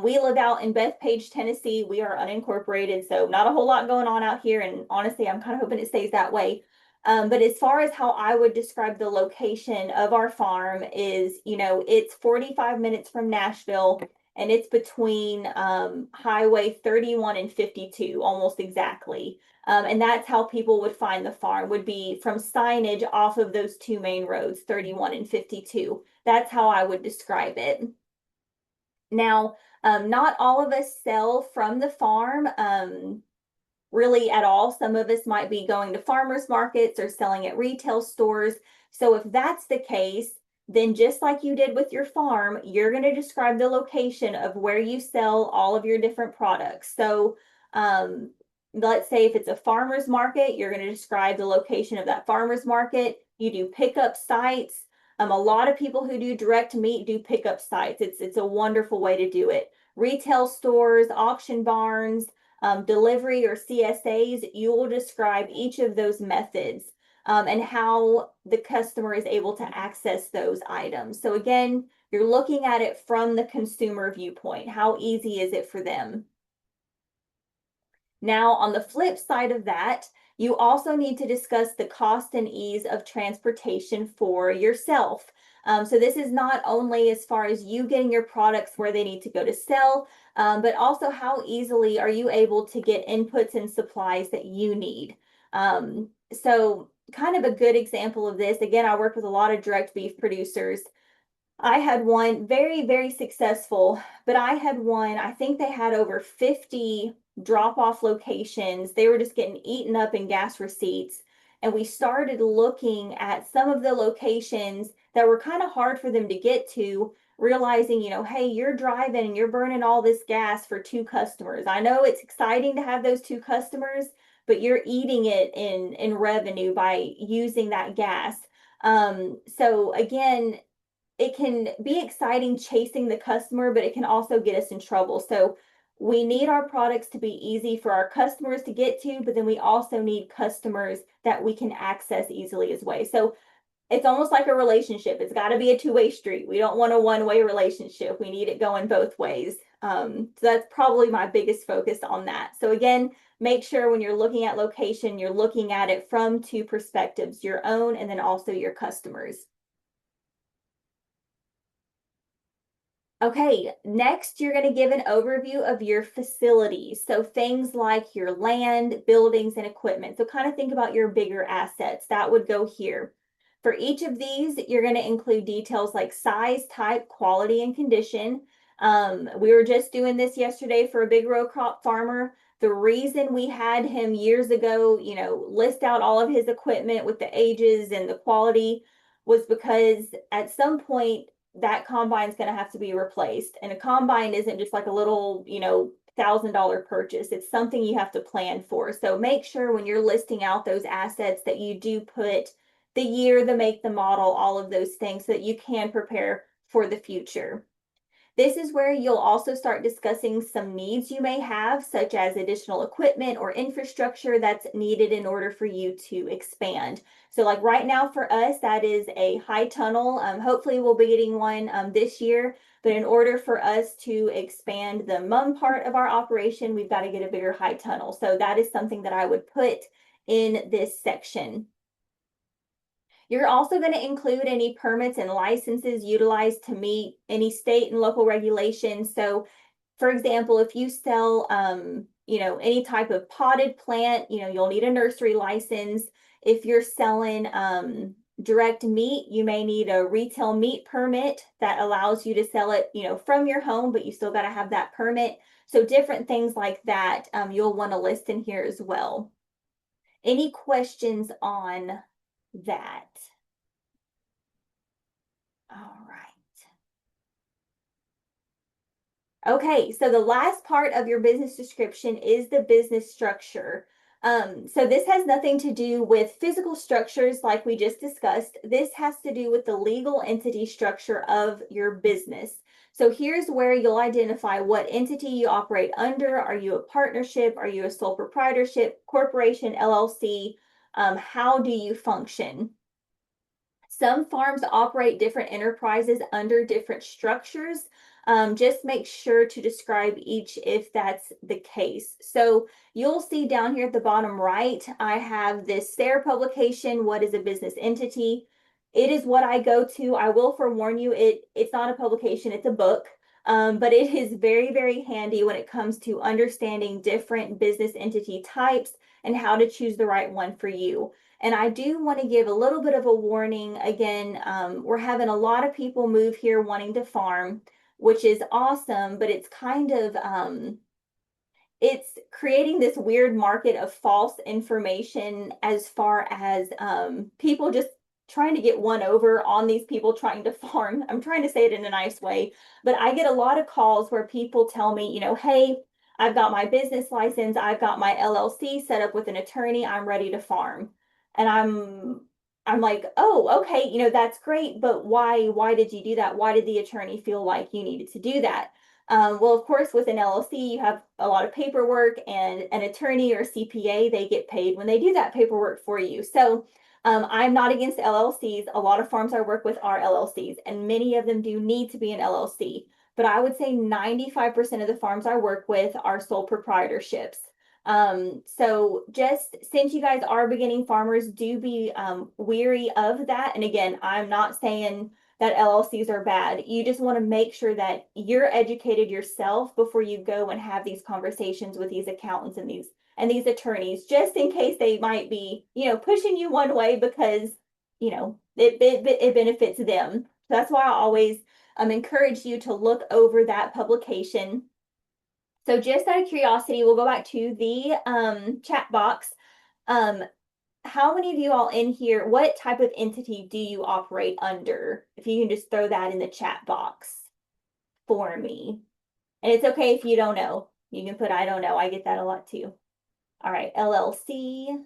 We live out in Bethpage, Tennessee. We are unincorporated, so not a whole lot going on out here. And honestly, I'm kind of hoping it stays that way. But as far as how I would describe the location of our farm is, it's 45 minutes from Nashville. And it's between Highway 31 and 52, almost exactly. And that's how people would find the farm, would be from signage off of those two main roads, 31 and 52. That's how I would describe it. Now, not all of us sell from the farm really at all. Some of us might be going to farmers markets or selling at retail stores. So if that's the case, then just like you did with your farm, you're going to describe the location of where you sell all of your different products. So let's say if it's a farmer's market, you're going to describe the location of that farmer's market. you do pickup sites. A lot of people who do direct meat do pickup sites. It's a wonderful way to do it. Retail stores, auction barns, delivery or CSAs, you will describe each of those methods and how the customer is able to access those items. So again, you're looking at it from the consumer viewpoint. How easy is it for them? Now, on the flip side of that, you also need to discuss the cost and ease of transportation for yourself. So this is not only as far as you getting your products where they need to go to sell, but also how easily are you able to get inputs and supplies that you need. So kind of a good example of this, again, I work with a lot of direct beef producers. I had one very, very successful, but I had one, I think they had over 50 drop off locations. They were just getting eaten up in gas receipts. And we started looking at some of the locations that were kind of hard for them to get to, realizing, hey, you're driving and you're burning all this gas for two customers. I know it's exciting to have those two customers, but you're eating it in revenue by using that gas. So again, it can be exciting chasing the customer, but it can also get us in trouble. So we need our products to be easy for our customers to get to, but then we also need customers that we can access easily as well. So it's almost like a relationship. It's got to be a two-way street. We don't want a one-way relationship. We need it going both ways. So that's probably my biggest focus on that. So again, make sure when you're looking at location, you're looking at it from two perspectives, your own and then also your customers. Okay, next you're going to give an overview of your facilities. So things like your land, buildings, and equipment. So kind of think about your bigger assets. That would go here. For each of these, you're going to include details like size, type, quality, and condition. We were just doing this yesterday for a big row crop farmer. The reason we had him years ago, list out all of his equipment with the ages and the quality was because at some point that combine is going to have to be replaced. And a combine isn't just like a little, $1,000 purchase. It's something you have to plan for. So make sure when you're listing out those assets that you do put the year, the make, the model, all of those things so that you can prepare for the future. This is where you'll also start discussing some needs you may have, such as additional equipment or infrastructure that's needed in order for you to expand. So like right now for us, that is a high tunnel. Hopefully we'll be getting one this year, but in order for us to expand the mum part of our operation, we've got to get a bigger high tunnel. So that is something that I would put in this section. You're also going to include any permits and licenses utilized to meet any state and local regulations. So, for example, if you sell, any type of potted plant, you'll need a nursery license. If you're selling direct meat, you may need a retail meat permit that allows you to sell it, from your home, but you still got to have that permit. So different things like that, you'll want to list in here as well. Any questions on that? All right. Okay, so the last part of your business description is the business structure. So this has nothing to do with physical structures like we just discussed. This has to do with the legal entity structure of your business. So here's where you'll identify what entity you operate under. Are you a partnership? Are you a sole proprietorship, corporation, LLC? How do you function? Some farms operate different enterprises under different structures. Just make sure to describe each if that's the case. So you'll see down here at the bottom right, I have this SARE publication, What is a Business Entity? It is what I go to. I will forewarn you, it's not a publication, it's a book. But it is very, very handy when it comes to understanding different business entity types and how to choose the right one for you. And I do want to give a little bit of a warning. Again, we're having a lot of people move here wanting to farm, which is awesome, but it's kind of, it's creating this weird market of false information as far as people just trying to get one over on these people trying to farm. I'm trying to say it in a nice way, but I get a lot of calls where people tell me, hey, I've got my business license, I've got my LLC set up with an attorney, I'm ready to farm. And I'm like, oh, okay, that's great, but why did you do that? Why did the attorney feel like you needed to do that? Well, of course, with an LLC, you have a lot of paperwork, and an attorney or CPA, they get paid when they do that paperwork for you. So I'm not against LLCs. A lot of farms I work with are LLCs, and many of them do need to be an LLC. But I would say 95% of the farms I work with are sole proprietorships. So just since you guys are beginning farmers, do be weary of that. And again, I'm not saying that LLCs are bad. You just want to make sure that you're educated yourself before you go and have these conversations with these accountants and these attorneys, just in case they might be, pushing you one way because, it benefits them. So that's why I always encourage you to look over that publication. So just out of curiosity, we'll go back to the chat box. How many of you all in here, what type of entity do you operate under? If you can just throw that in the chat box for me. And it's okay if you don't know. You can put, I don't know. I get that a lot too. All right, LLC,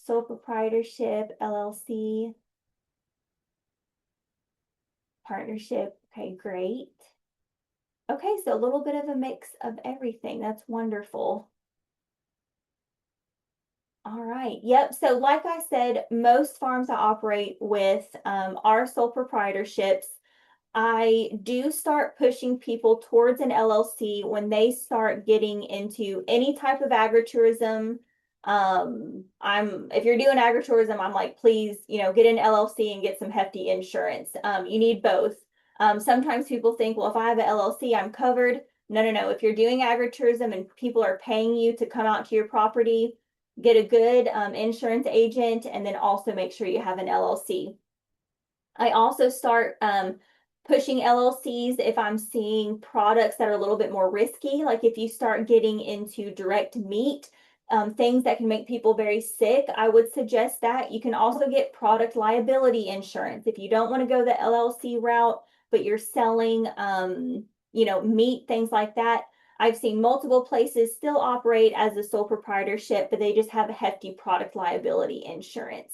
sole proprietorship, LLC, partnership. Okay, great. Okay, so a little bit of a mix of everything. That's wonderful. All right. Yep. So like I said, most farms I operate with are sole proprietorships. I do start pushing people towards an LLC when they start getting into any type of agritourism. If you're doing agritourism, I'm like, please, get an LLC and get some hefty insurance. You need both. Sometimes people think, well, if I have an LLC, I'm covered. No, no, no. If you're doing agritourism and people are paying you to come out to your property, get a good insurance agent, and then also make sure you have an LLC. I also start pushing LLCs if I'm seeing products that are a little bit more risky. Like if you start getting into direct meat, things that can make people very sick, I would suggest that. You can also get product liability insurance. If you don't want to go the LLC route, but you're selling, meat, things like that. I've seen multiple places still operate as a sole proprietorship, but they just have a hefty product liability insurance.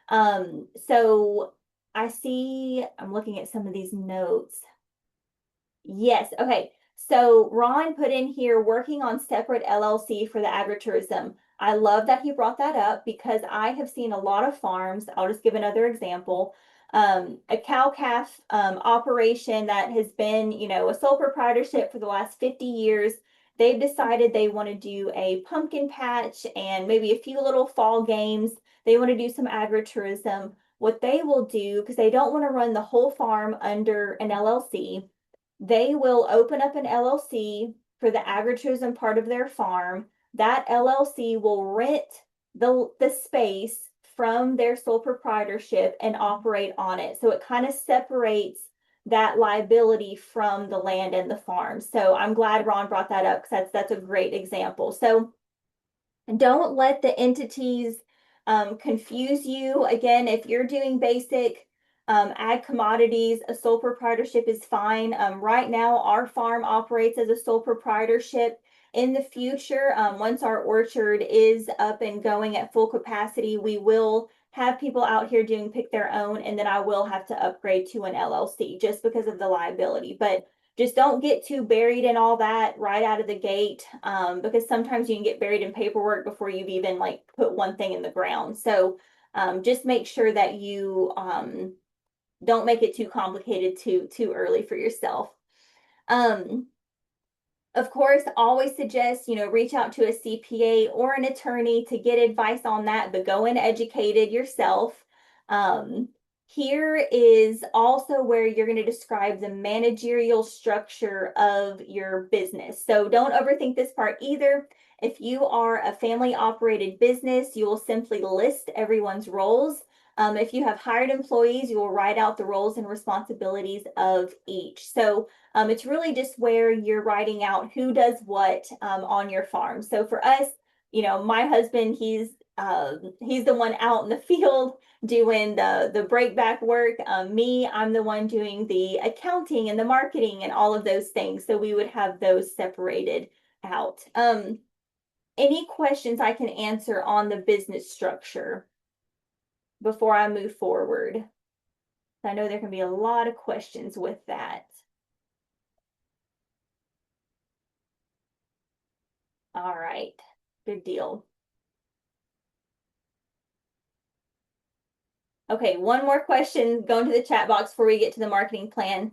So I'm looking at some of these notes. Yes, okay. So Ron put in here working on separate LLC for the agritourism. I love that he brought that up because I have seen a lot of farms. I'll just give another example. A cow-calf operation that has been, a sole proprietorship for the last 50 years. They've decided they want to do a pumpkin patch and maybe a few little fall games. They want to do some agritourism. What they will do, because they don't want to run the whole farm under an LLC, they will open up an LLC for the agritourism part of their farm. That LLC will rent the space from their sole proprietorship and operate on it. So it kind of separates that liability from the land and the farm. So I'm glad Ron brought that up because that's a great example. So don't let the entities confuse you. Again, if you're doing basic ag commodities, a sole proprietorship is fine. Right now, our farm operates as a sole proprietorship. In the future, once our orchard is up and going at full capacity, we will have people out here doing pick their own, and then I will have to upgrade to an LLC just because of the liability. But just don't get too buried in all that right out of the gate, because sometimes you can get buried in paperwork before you've even like put one thing in the ground. So just make sure that you don't make it too complicated too early for yourself. Of course, always suggest, reach out to a CPA or an attorney to get advice on that, but go in educated yourself. Here is also where you're going to describe the managerial structure of your business. So don't overthink this part either. If you are a family operated business, you will simply list everyone's roles. If you have hired employees, you will write out the roles and responsibilities of each. So it's really just where you're writing out who does what on your farm. So for us, my husband, he's the one out in the field doing the breakback work. Me, I'm the one doing the accounting and the marketing and all of those things. So we would have those separated out. Any questions I can answer on the business structure? before I move forward? I know there can be a lot of questions with that. All right, good deal. Okay, one more question going to the chat box before we get to the marketing plan.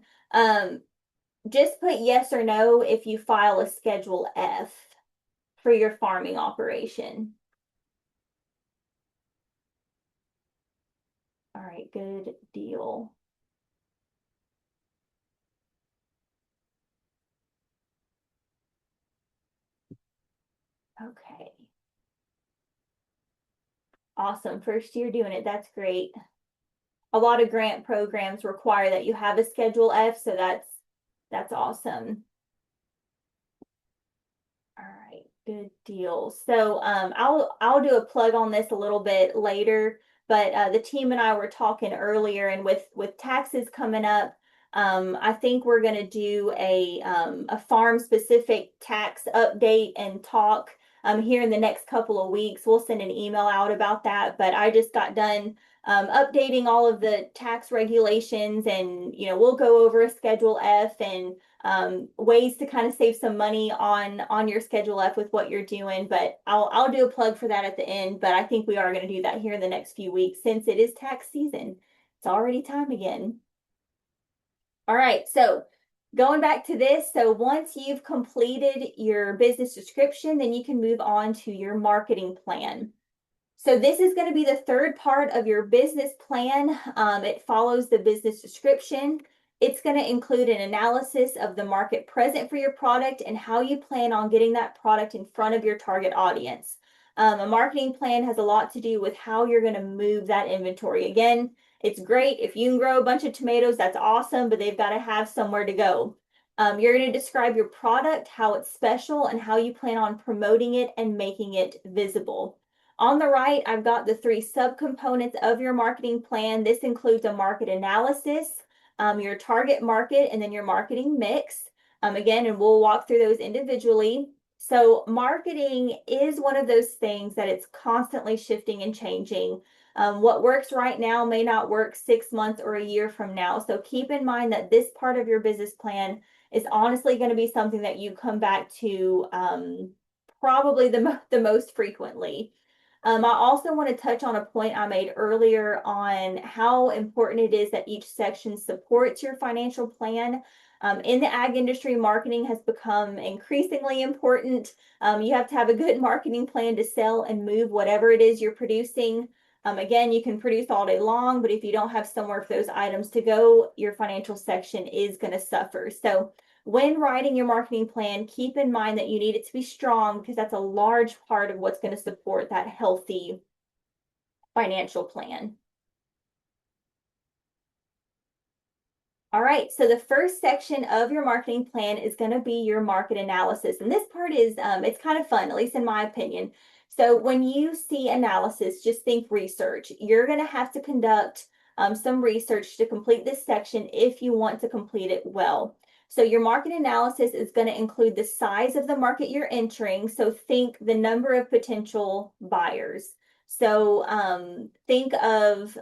Just put yes or no if you file a Schedule F for your farming operation. All right, good deal. Okay. Awesome. First year doing it. That's great. A lot of grant programs require that you have a Schedule F, so that's awesome. All right, good deal. So I'll do a plug on this a little bit later, but the team and I were talking earlier, and with taxes coming up, I think we're going to do a farm specific tax update and talk here in the next couple of weeks. We'll send an email out about that, but I just got done updating all of the tax regulations, and we'll go over a Schedule F and ways to kind of save some money on your Schedule F with what you're doing. But I'll do a plug for that at the end. But I think we are going to do that here in the next few weeks since it is tax season. It's already time again. All right, so going back to this, so once you've completed your business description, then you can move on to your marketing plan. So this is going to be the third part of your business plan. It follows the business description. It's going to include an analysis of the market present for your product and how you plan on getting that product in front of your target audience. A marketing plan has a lot to do with how you're going to move that inventory. Again, it's great if you can grow a bunch of tomatoes, that's awesome, but they've got to have somewhere to go. You're going to describe your product, how it's special, and how you plan on promoting it and making it visible. On the right, I've got the 3 subcomponents of your marketing plan. This includes a market analysis, your target market, and then your marketing mix. Again, and we'll walk through those individually. So marketing is one of those things that it's constantly shifting and changing. What works right now may not work 6 months or a year from now. So keep in mind that this part of your business plan is honestly going to be something that you come back to probably the most frequently. I also want to touch on a point I made earlier on how important it is that each section supports your financial plan. In the ag industry, marketing has become increasingly important. You have to have a good marketing plan to sell and move whatever it is you're producing. Again, you can produce all day long, but if you don't have somewhere for those items to go, your financial section is going to suffer. So when writing your marketing plan, keep in mind that you need it to be strong because that's a large part of what's going to support that healthy financial plan. All right, so the first section of your marketing plan is going to be your market analysis. And this part is, it's kind of fun, at least in my opinion. So when you see analysis, just think research. You're going to have to conduct some research to complete this section if you want to complete it well. So your market analysis is going to include the size of the market you're entering. So think the number of potential buyers. So think of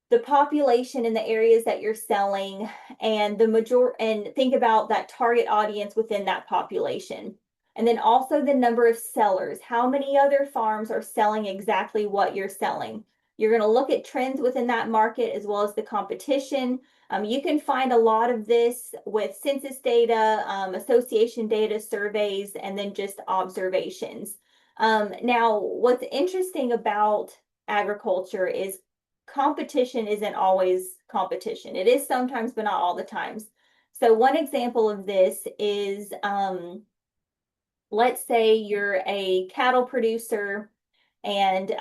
the population in the areas that you're selling and and think about that target audience within that population. And then also the number of sellers. How many other farms are selling exactly what you're selling? You're going to look at trends within that market as well as the competition. You can find a lot of this with census data, association data, surveys, and then just observations. Now, what's interesting about agriculture is competition isn't always competition. It is sometimes, but not all the times. So one example of this is, let's say you're a cattle producer and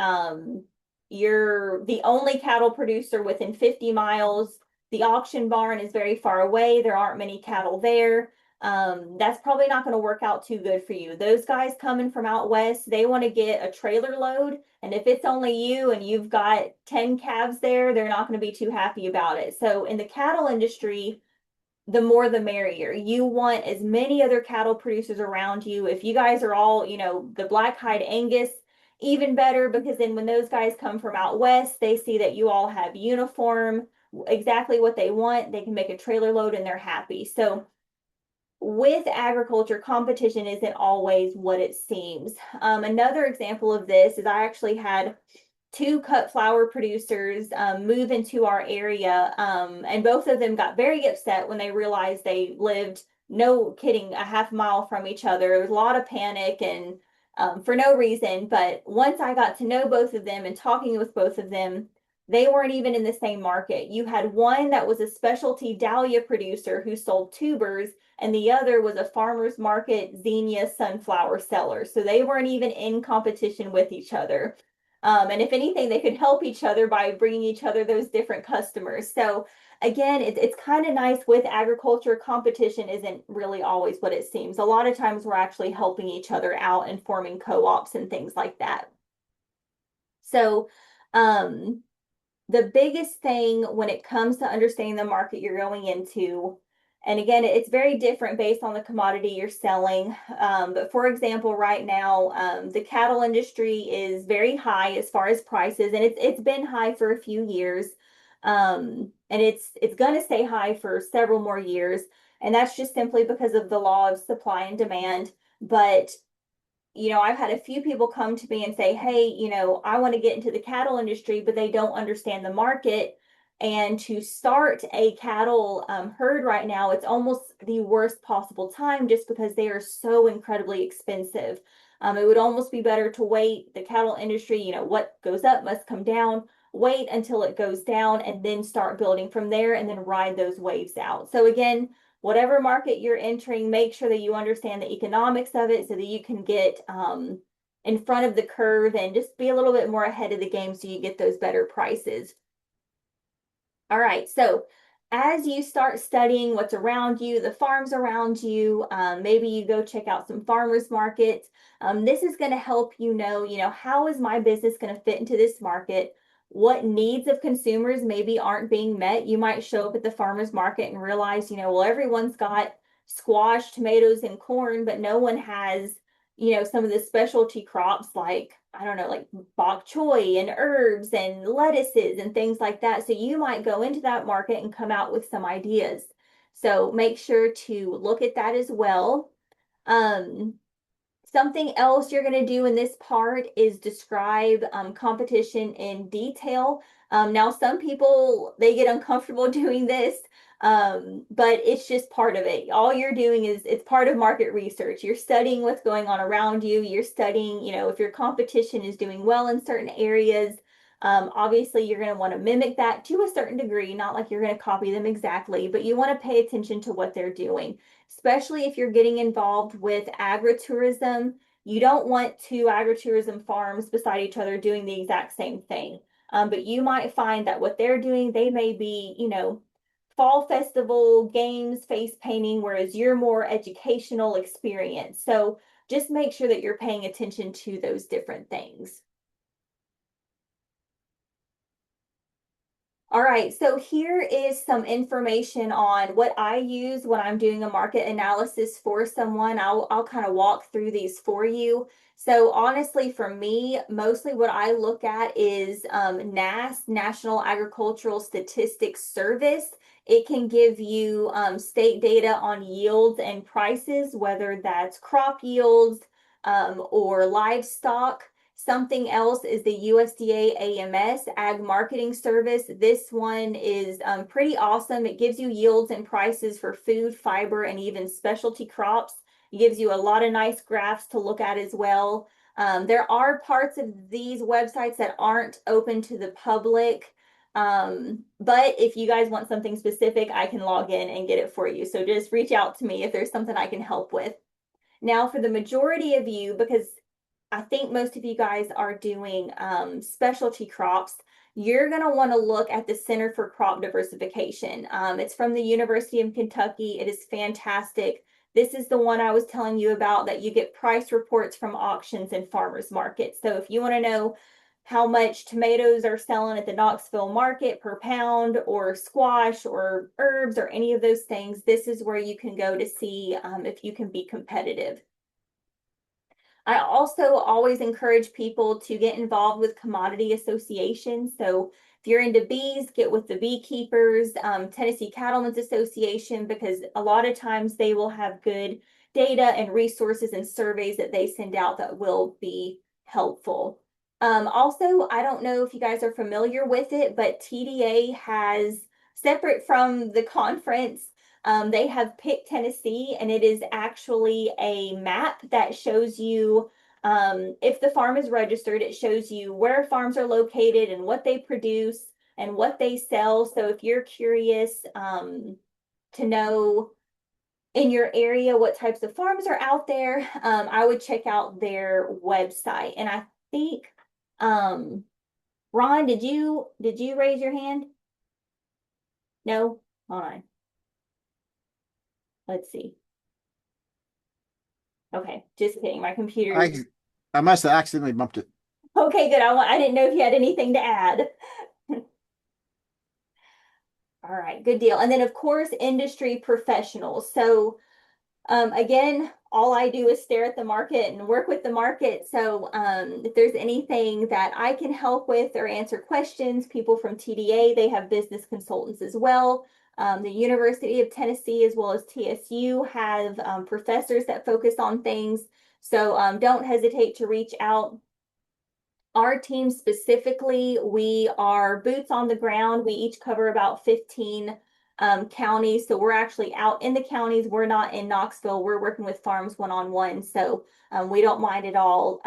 you're the only cattle producer within 50 miles. The auction barn is very far away. There aren't many cattle there. That's probably not going to work out too good for you. Those guys coming from out west, they want to get a trailer load. And if it's only you and you've got 10 calves there, they're not going to be too happy about it. So in the cattle industry, the more the merrier. You want as many other cattle producers around you. If you guys are all, the black hide Angus even better, because then when those guys come from out west, they see that you all have uniform, exactly what they want. They can make a trailer load and they're happy. So with agriculture, competition isn't always what it seems. Another example of this is I actually had two cut flower producers move into our area, and both of them got very upset when they realized they lived, no kidding, a half mile from each other. There was a lot of panic and for no reason. But once I got to know both of them and talking with both of them, they weren't even in the same market. You had one that was a specialty dahlia producer who sold tubers, and the other was a farmer's market zinnia sunflower seller. So they weren't even in competition with each other. And if anything, they could help each other by bringing each other those different customers. So again, it's kind of nice with agriculture. Competition isn't really always what it seems. A lot of times we're actually helping each other out and forming co-ops and things like that. So the biggest thing when it comes to understanding the market you're going into, and again, it's very different based on the commodity you're selling. But for example, right now, the cattle industry is very high as far as prices, and it's been high for a few years. And it's going to stay high for several more years. And that's just simply because of the law of supply and demand. But I've had a few people come to me and say, hey, I want to get into the cattle industry, but they don't understand the market. And to start a cattle herd right now, it's almost the worst possible time just because they are so incredibly expensive. It would almost be better to wait. The cattle industry, what goes up must come down. Wait until it goes down and then start building from there and then ride those waves out. So again, whatever market you're entering, make sure that you understand the economics of it so that you can get in front of the curve and just be a little bit more ahead of the game so you get those better prices. All right, so as you start studying what's around you, the farms around you, maybe you go check out some farmers markets. This is going to help how is my business going to fit into this market? What needs of consumers maybe aren't being met? You might show up at the farmers market and realize, well, everyone's got squash, tomatoes, and corn, but no one has, some of the specialty crops like, I don't know, like bok choy and herbs and lettuces and things like that. So you might go into that market and come out with some ideas. So make sure to look at that as well. Something else you're going to do in this part is describe competition in detail. Now, some people, they get uncomfortable doing this, but it's just part of it. All you're doing is it's part of market research. You're studying what's going on around you. You're studying, if your competition is doing well in certain areas. Obviously, you're going to want to mimic that to a certain degree, not like you're going to copy them exactly, but you want to pay attention to what they're doing, especially if you're getting involved with agritourism. You don't want two agritourism farms beside each other doing the exact same thing. But you might find that what they're doing, they may be, fall festival, games, face painting, whereas you're more educational experience. So just make sure that you're paying attention to those different things. All right, so here is some information on what I use when I'm doing a market analysis for someone. I'll kind of walk through these for you. So honestly, for me, mostly what I look at is NASS, National Agricultural Statistics Service. It can give you state data on yields and prices, whether that's crop yields or livestock. Something else is the USDA AMS, Ag Marketing Service. This one is pretty awesome. It gives you yields and prices for food, fiber, and even specialty crops. It gives you a lot of nice graphs to look at as well. There are parts of these websites that aren't open to the public. But if you guys want something specific, I can log in and get it for you. So just reach out to me if there's something I can help with. Now, for the majority of you, because I think most of you guys are doing specialty crops, you're going to want to look at the Center for Crop Diversification. It's from the University of Kentucky. It is fantastic. This is the one I was telling you about, that you get price reports from auctions and farmers markets. So if you want to know how much tomatoes are selling at the Knoxville market per pound, or squash or herbs or any of those things, this is where you can go to see if you can be competitive. I also always encourage people to get involved with commodity associations. So if you're into bees, get with the beekeepers, Tennessee Cattlemen's Association, because a lot of times they will have good data and resources and surveys that they send out that will be helpful. Also, I don't know if you guys are familiar with it, but TDA has, separate from the conference, they have Pick Tennessee, and it is actually a map that shows you if the farm is registered, it shows you where farms are located and what they produce and what they sell. So if you're curious to know in your area what types of farms are out there, I would check out their website. And I think, Ron, did you raise your hand? No? Hold on. Let's see. Okay, just kidding. My computer. I must have accidentally bumped it. Okay, good. I didn't know if you had anything to add. All right, good deal. And then of course, industry professionals. So again, all I do is stare at the market and work with the market. So if there's anything that I can help with or answer questions, people from TDA, they have business consultants as well. The University of Tennessee as well as TSU have professors that focus on things. So don't hesitate to reach out. Our team specifically, we are boots on the ground. We each cover about 15 counties. So we're actually out in the counties. We're not in Knoxville. We're working with farms one-on-one. So we don't mind at all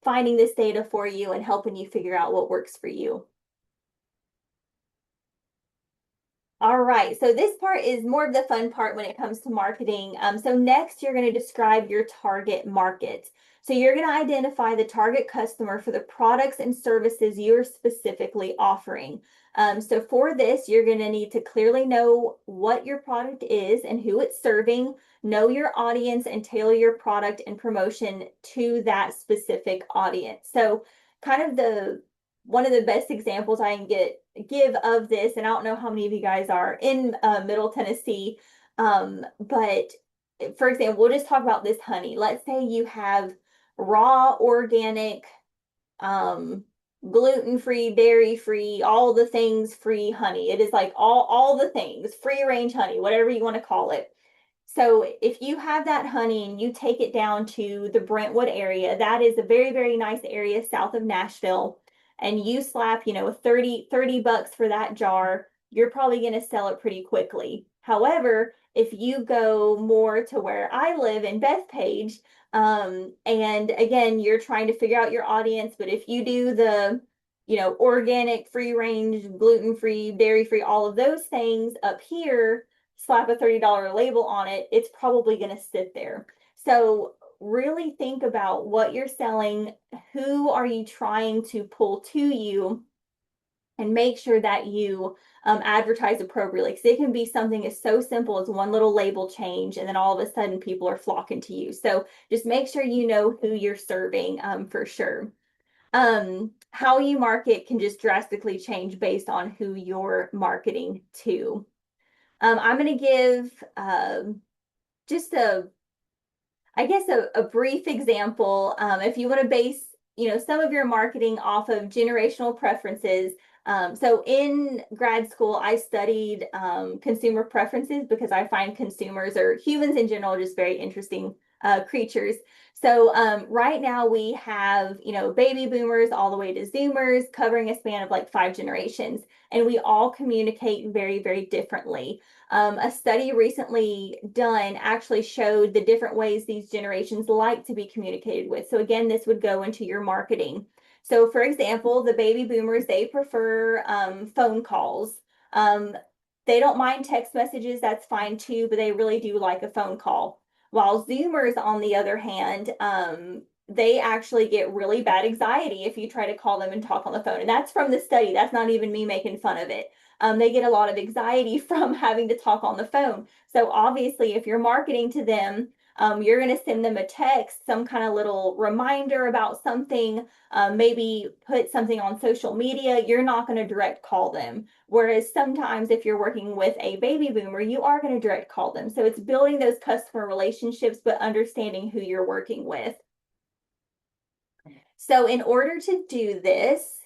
finding this data for you and helping you figure out what works for you. All right, so this part is more of the fun part when it comes to marketing. So next, you're going to describe your target market. So you're going to identify the target customer for the products and services you're specifically offering. So for this, you're going to need to clearly know what your product is and who it's serving, know your audience, and tailor your product and promotion to that specific audience. So kind of one of the best examples I can give of this, and I don't know how many of you guys are in Middle Tennessee, but for example, we'll just talk about this honey. Let's say you have raw, organic, gluten-free, dairy-free, all the things free honey. It is like all the things, free range honey, whatever you want to call it. So if you have that honey and you take it down to the Brentwood area, that is a very, very nice area south of Nashville, and you slap, 30 bucks for that jar, you're probably going to sell it pretty quickly. However, if you go more to where I live in Bethpage, and again, you're trying to figure out your audience, but if you do the, organic, free range, gluten-free, dairy-free, all of those things up here, slap a $30 label on it, it's probably going to sit there. So really think about what you're selling, who are you trying to pull to you, and make sure that you advertise appropriately. Because it can be something as so simple as one little label change, and then all of a sudden people are flocking to you. So just make sure you know who you're serving for sure. How you market can just drastically change based on who you're marketing to. I'm going to give just I guess a brief example. If you want to base, some of your marketing off of generational preferences. So in grad school, I studied consumer preferences because I find consumers, or humans in general, just very interesting creatures. So right now we have, baby boomers all the way to Zoomers, covering a span of like 5 generations, and we all communicate very, very differently. A study recently done actually showed the different ways these generations like to be communicated with. So again, this would go into your marketing. So for example, the baby boomers, they prefer phone calls. They don't mind text messages, that's fine too, but they really do like a phone call. While Zoomers, on the other hand, they actually get really bad anxiety if you try to call them and talk on the phone. And that's from the study. That's not even me making fun of it. They get a lot of anxiety from having to talk on the phone. So obviously, if you're marketing to them, you're going to send them a text, some kind of little reminder about something, maybe put something on social media. You're not going to direct call them. Whereas sometimes if you're working with a baby boomer, you are going to direct call them. So it's building those customer relationships, but understanding who you're working with. So in order to do this,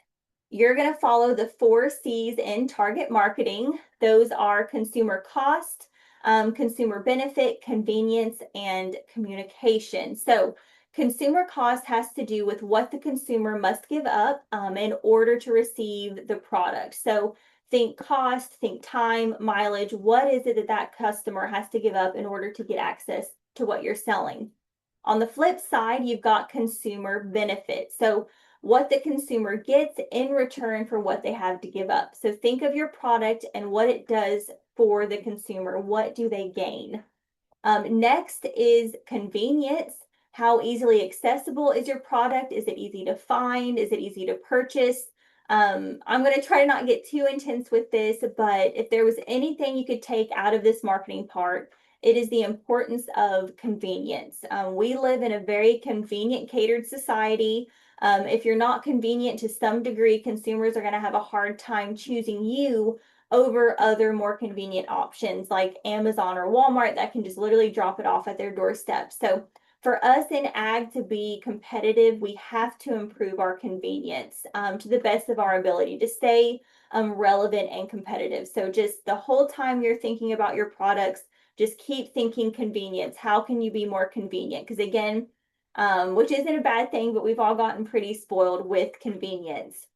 you're going to follow the 4 C's in target marketing. Those are consumer cost, consumer benefit, convenience, and communication. So consumer cost has to do with what the consumer must give up in order to receive the product. So think cost, think time, mileage. What is it that that customer has to give up in order to get access to what you're selling? On the flip side, you've got consumer benefit. So what the consumer gets in return for what they have to give up. So think of your product and what it does for the consumer. What do they gain? Next is convenience. How easily accessible is your product? Is it easy to find? Is it easy to purchase? I'm going to try to not get too intense with this, but if there was anything you could take out of this marketing part, it is the importance of convenience. We live in a very convenient catered society. If you're not convenient to some degree, consumers are going to have a hard time choosing you over other more convenient options like Amazon or Walmart that can just literally drop it off at their doorstep. So for us in ag to be competitive, we have to improve our convenience to the best of our ability to stay relevant and competitive. So just the whole time you're thinking about your products, just keep thinking convenience. How can you be more convenient? Because again, which isn't a bad thing, but we've all gotten pretty spoiled with convenience.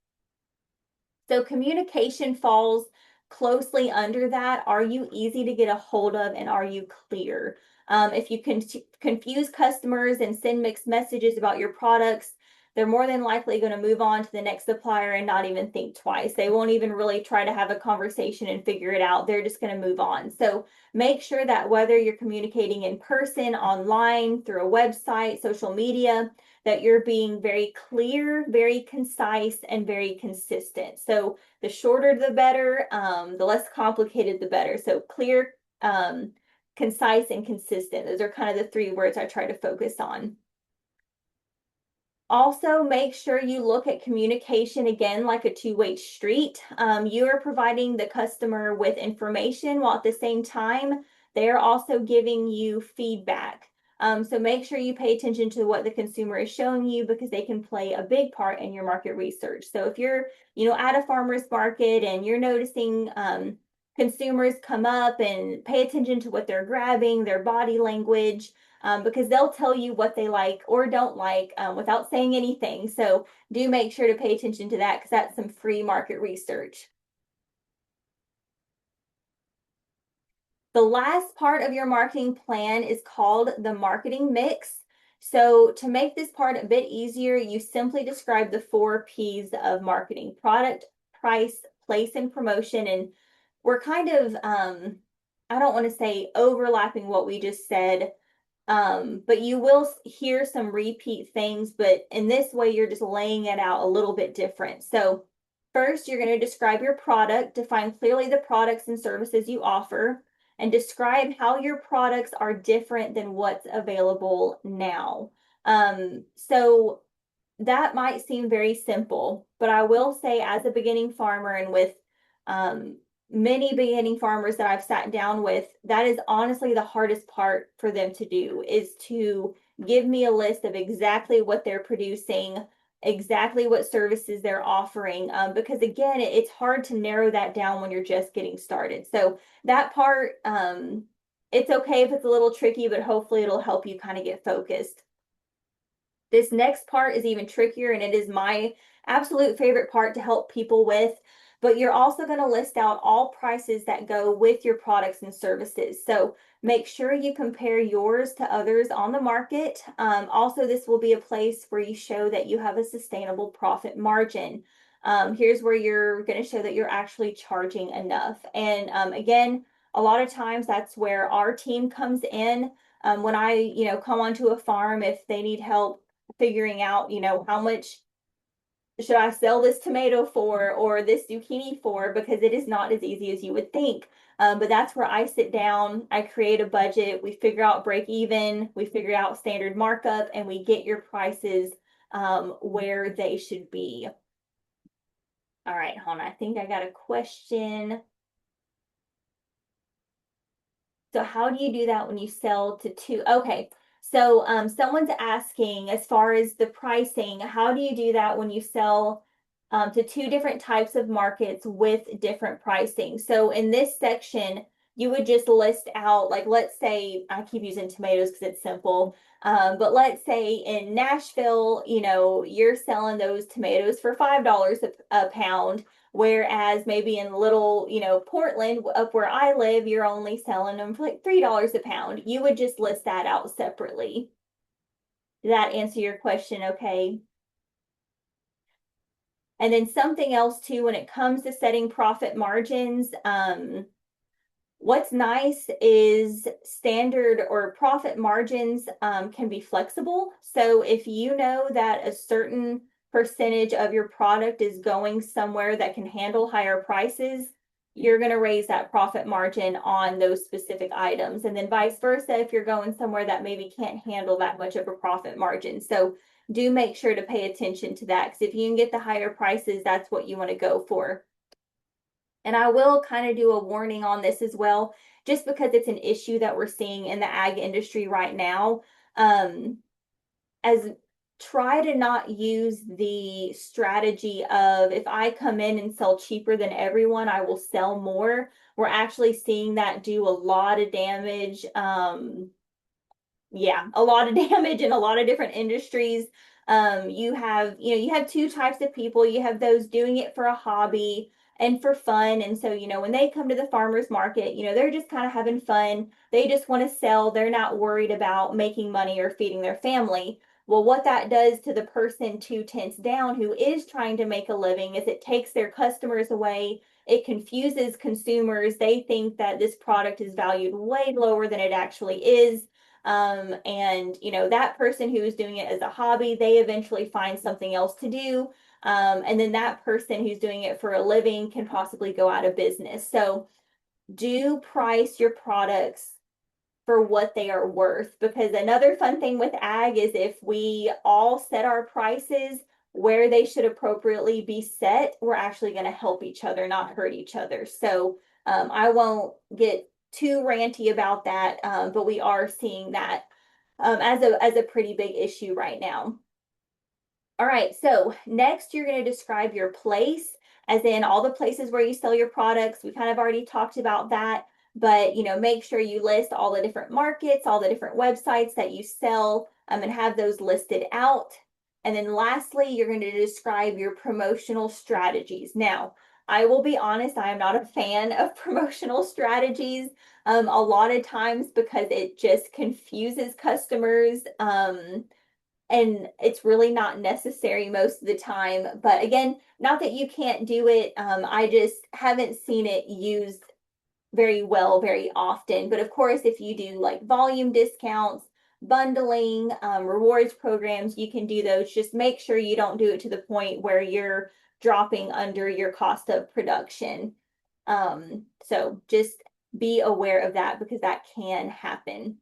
So communication falls closely under that. Are you easy to get a hold of and are you clear? If you can confuse customers and send mixed messages about your products, they're more than likely going to move on to the next supplier and not even think twice. They won't even really try to have a conversation and figure it out. They're just going to move on. So make sure that whether you're communicating in person, online, through a website, social media, that you're being very clear, very concise, and very consistent. So the shorter the better, the less complicated the better. So clear, concise, and consistent. Those are kind of the 3 words I try to focus on. Also, make sure you look at communication again like a two-way street. You are providing the customer with information while at the same time, they are also giving you feedback. So make sure you pay attention to what the consumer is showing you because they can play a big part in your market research. So if you're, at a farmer's market and you're noticing consumers come up and pay attention to what they're grabbing, their body language, because they'll tell you what they like or don't like without saying anything. So do make sure to pay attention to that because that's some free market research. The last part of your marketing plan is called the marketing mix. So to make this part a bit easier, you simply describe the 4 P's of marketing: product, price, place, and promotion. And we're kind of, I don't want to say overlapping what we just said, but you will hear some repeat things, but in this way, you're just laying it out a little bit different. So first, you're going to describe your product, define clearly the products and services you offer, and describe how your products are different than what's available now. So that might seem very simple, but I will say as a beginning farmer and with many beginning farmers that I've sat down with, that is honestly the hardest part for them to do, is to give me a list of exactly what they're producing, exactly what services they're offering, because again, it's hard to narrow that down when you're just getting started. So that part, it's okay if it's a little tricky, but hopefully it'll help you kind of get focused. This next part is even trickier, and it is my absolute favorite part to help people with, but you're also going to list out all prices that go with your products and services. So make sure you compare yours to others on the market. Also, this will be a place where you show that you have a sustainable profit margin. Here's where you're going to show that you're actually charging enough. And again, a lot of times that's where our team comes in. When I, come onto a farm, if they need help figuring out, how much should I sell this tomato for or this zucchini for, because it is not as easy as you would think. But that's where I sit down, I create a budget, we figure out break even, we figure out standard markup, and we get your prices where they should be. All right, hold on, I think I got a question. So how do you do that when you sell to 2? Okay, So someone's asking, as far as the pricing, how do you do that when you sell to two different types of markets with different pricing? So in this section, you would just list out, like, let's say, I keep using tomatoes because it's simple. But let's say in Nashville, you're selling those tomatoes for $5 a pound. Whereas maybe in little, Portland, up where I live, you're only selling them for like $3 a pound. You would just list that out separately. Did that answer your question okay? And then something else too, when it comes to setting profit margins, what's nice is standard or profit margins can be flexible. So if you know that a certain percentage of your product is going somewhere that can handle higher prices, you're going to raise that profit margin on those specific items. And then vice versa, if you're going somewhere that maybe can't handle that much of a profit margin. So do make sure to pay attention to that, because if you can get the higher prices, that's what you want to go for. And I will kind of do a warning on this as well, just because it's an issue that we're seeing in the ag industry right now. As try to not use the strategy of, if I come in and sell cheaper than everyone, I will sell more. We're actually seeing that do a lot of damage. Yeah, a lot of damage in a lot of different industries. You have two types of people. You have those doing it for a hobby and for fun. And so, when they come to the farmer's market, they're just kind of having fun. They just want to sell. They're not worried about making money or feeding their family. Well, what that does to the person 2 tenths down who is trying to make a living is it takes their customers away. It confuses consumers. They think that this product is valued way lower than it actually is. And that person who is doing it as a hobby, they eventually find something else to do. And then that person who's doing it for a living can possibly go out of business. So do price your products for what they are worth, because another fun thing with ag is if we all set our prices where they should appropriately be set, we're actually going to help each other, not hurt each other. So I won't get too ranty about that, but we are seeing that as a pretty big issue right now. All right, so next you're going to describe your place, as in all the places where you sell your products. We kind of already talked about that, but make sure you list all the different markets, all the different websites that you sell, and have those listed out. And then lastly, you're going to describe your promotional strategies. Now, I will be honest, I am not a fan of promotional strategies a lot of times because it just confuses customers. And it's really not necessary most of the time. But again, not that you can't do it. I just haven't seen it used very well very often. But of course, if you do like volume discounts, bundling, rewards programs, you can do those. Just make sure you don't do it to the point where you're dropping under your cost of production. So just be aware of that, because that can happen.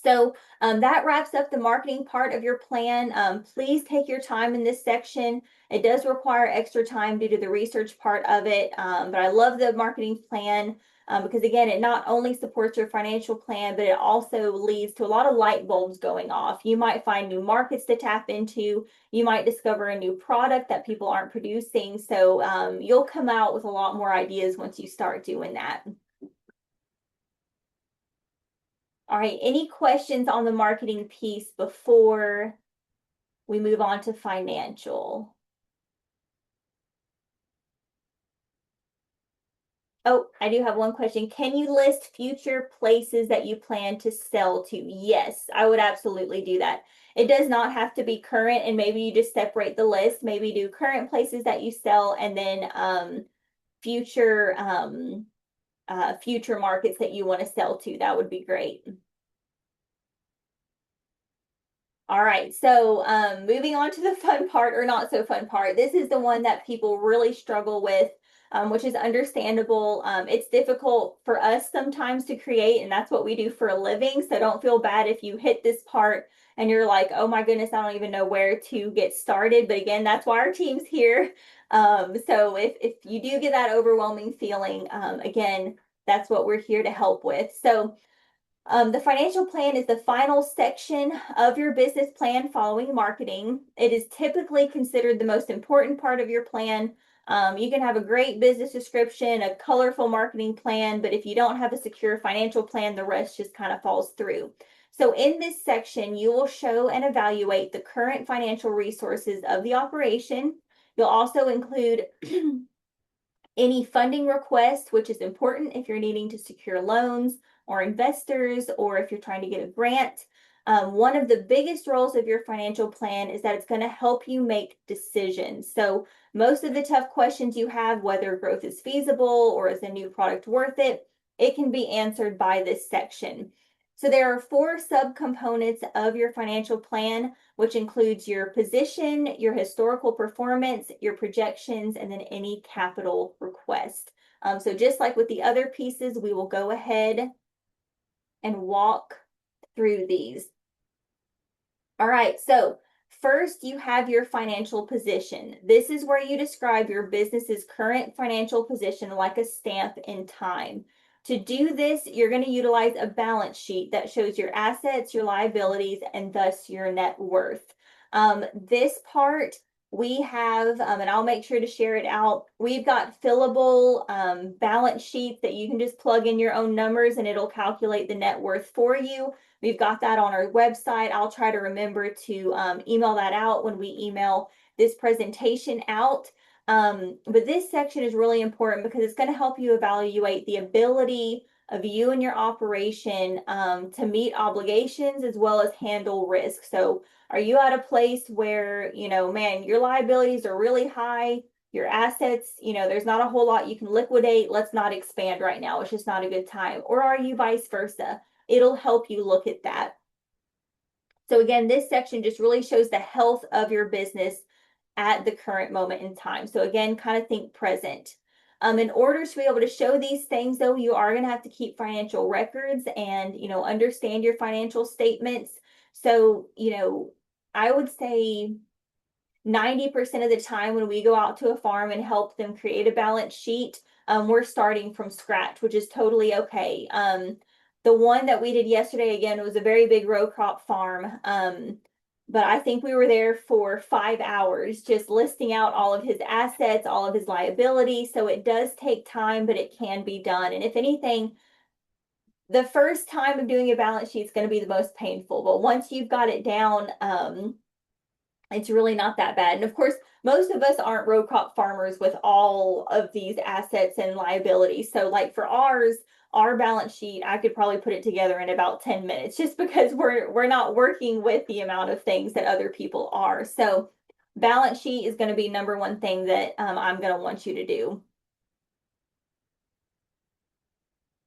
So that wraps up the marketing part of your plan. Please take your time in this section. It does require extra time due to the research part of it, but I love the marketing plan because, again, it not only supports your financial plan, but it also leads to a lot of light bulbs going off. You might find new markets to tap into. You might discover a new product that people aren't producing. So you'll come out with a lot more ideas once you start doing that. All right, any questions on the marketing piece before we move on to financial? Oh, I do have one question. Can you list future places that you plan to sell to? Yes, I would absolutely do that. It does not have to be current, and maybe you just separate the list. Maybe do current places that you sell, and then future future markets that you want to sell to. That would be great. All right, so moving on to the fun part, or not so fun part. This is the one that people really struggle with, which is understandable. It's difficult for us sometimes to create, and that's what we do for a living. So don't feel bad if you hit this part and you're like, oh my goodness, I don't even know where to get started. But again, that's why our team's here. So if you do get that overwhelming feeling, again, that's what we're here to help with. So The financial plan is the final section of your business plan following marketing. It is typically considered the most important part of your plan. You can have a great business description, a colorful marketing plan, but if you don't have a secure financial plan, the rest just kind of falls through. So in this section, you will show and evaluate the current financial resources of the operation. You'll also include any funding request, which is important if you're needing to secure loans or investors, or if you're trying to get a grant. One of the biggest roles of your financial plan is that it's going to help you make decisions. So most of the tough questions you have, whether growth is feasible or is a new product worth it, it can be answered by this section. So there are 4 subcomponents of your financial plan, which includes your position, your historical performance, your projections, and then any capital request. So just like with the other pieces, we will go ahead and walk through these. All right, so first you have your financial position. This is where you describe your business's current financial position like a stamp in time. To do this, you're going to utilize a balance sheet that shows your assets, your liabilities, and thus your net worth. This part we have, and I'll make sure to share it out. We've got fillable balance sheets that you can just plug in your own numbers and it'll calculate the net worth for you. We've got that on our website. I'll try to remember to email that out when we email this presentation out. But this section is really important because it's going to help you evaluate the ability of you and your operation to meet obligations as well as handle risk. So are you at a place where, man, your liabilities are really high, your assets, there's not a whole lot you can liquidate. Let's not expand right now. It's just not a good time. Or are you vice versa? It'll help you look at that. So again, this section just really shows the health of your business at the current moment in time. So again, kind of think present. In order to be able to show these things, though, you are going to have to keep financial records and, understand your financial statements. So, I would say 90% of the time when we go out to a farm and help them create a balance sheet, we're starting from scratch, which is totally okay. The one that we did yesterday, again, was a very big row crop farm. But I think we were there for 5 hours just listing out all of his assets, all of his liabilities. So it does take time, but it can be done. And if anything, the first time of doing a balance sheet is going to be the most painful. But once you've got it down, it's really not that bad. And of course, most of us aren't row crop farmers with all of these assets and liabilities. So like for ours, our balance sheet, I could probably put it together in about 10 minutes just because we're not working with the amount of things that other people are. So balance sheet is going to be number one thing that I'm going to want you to do.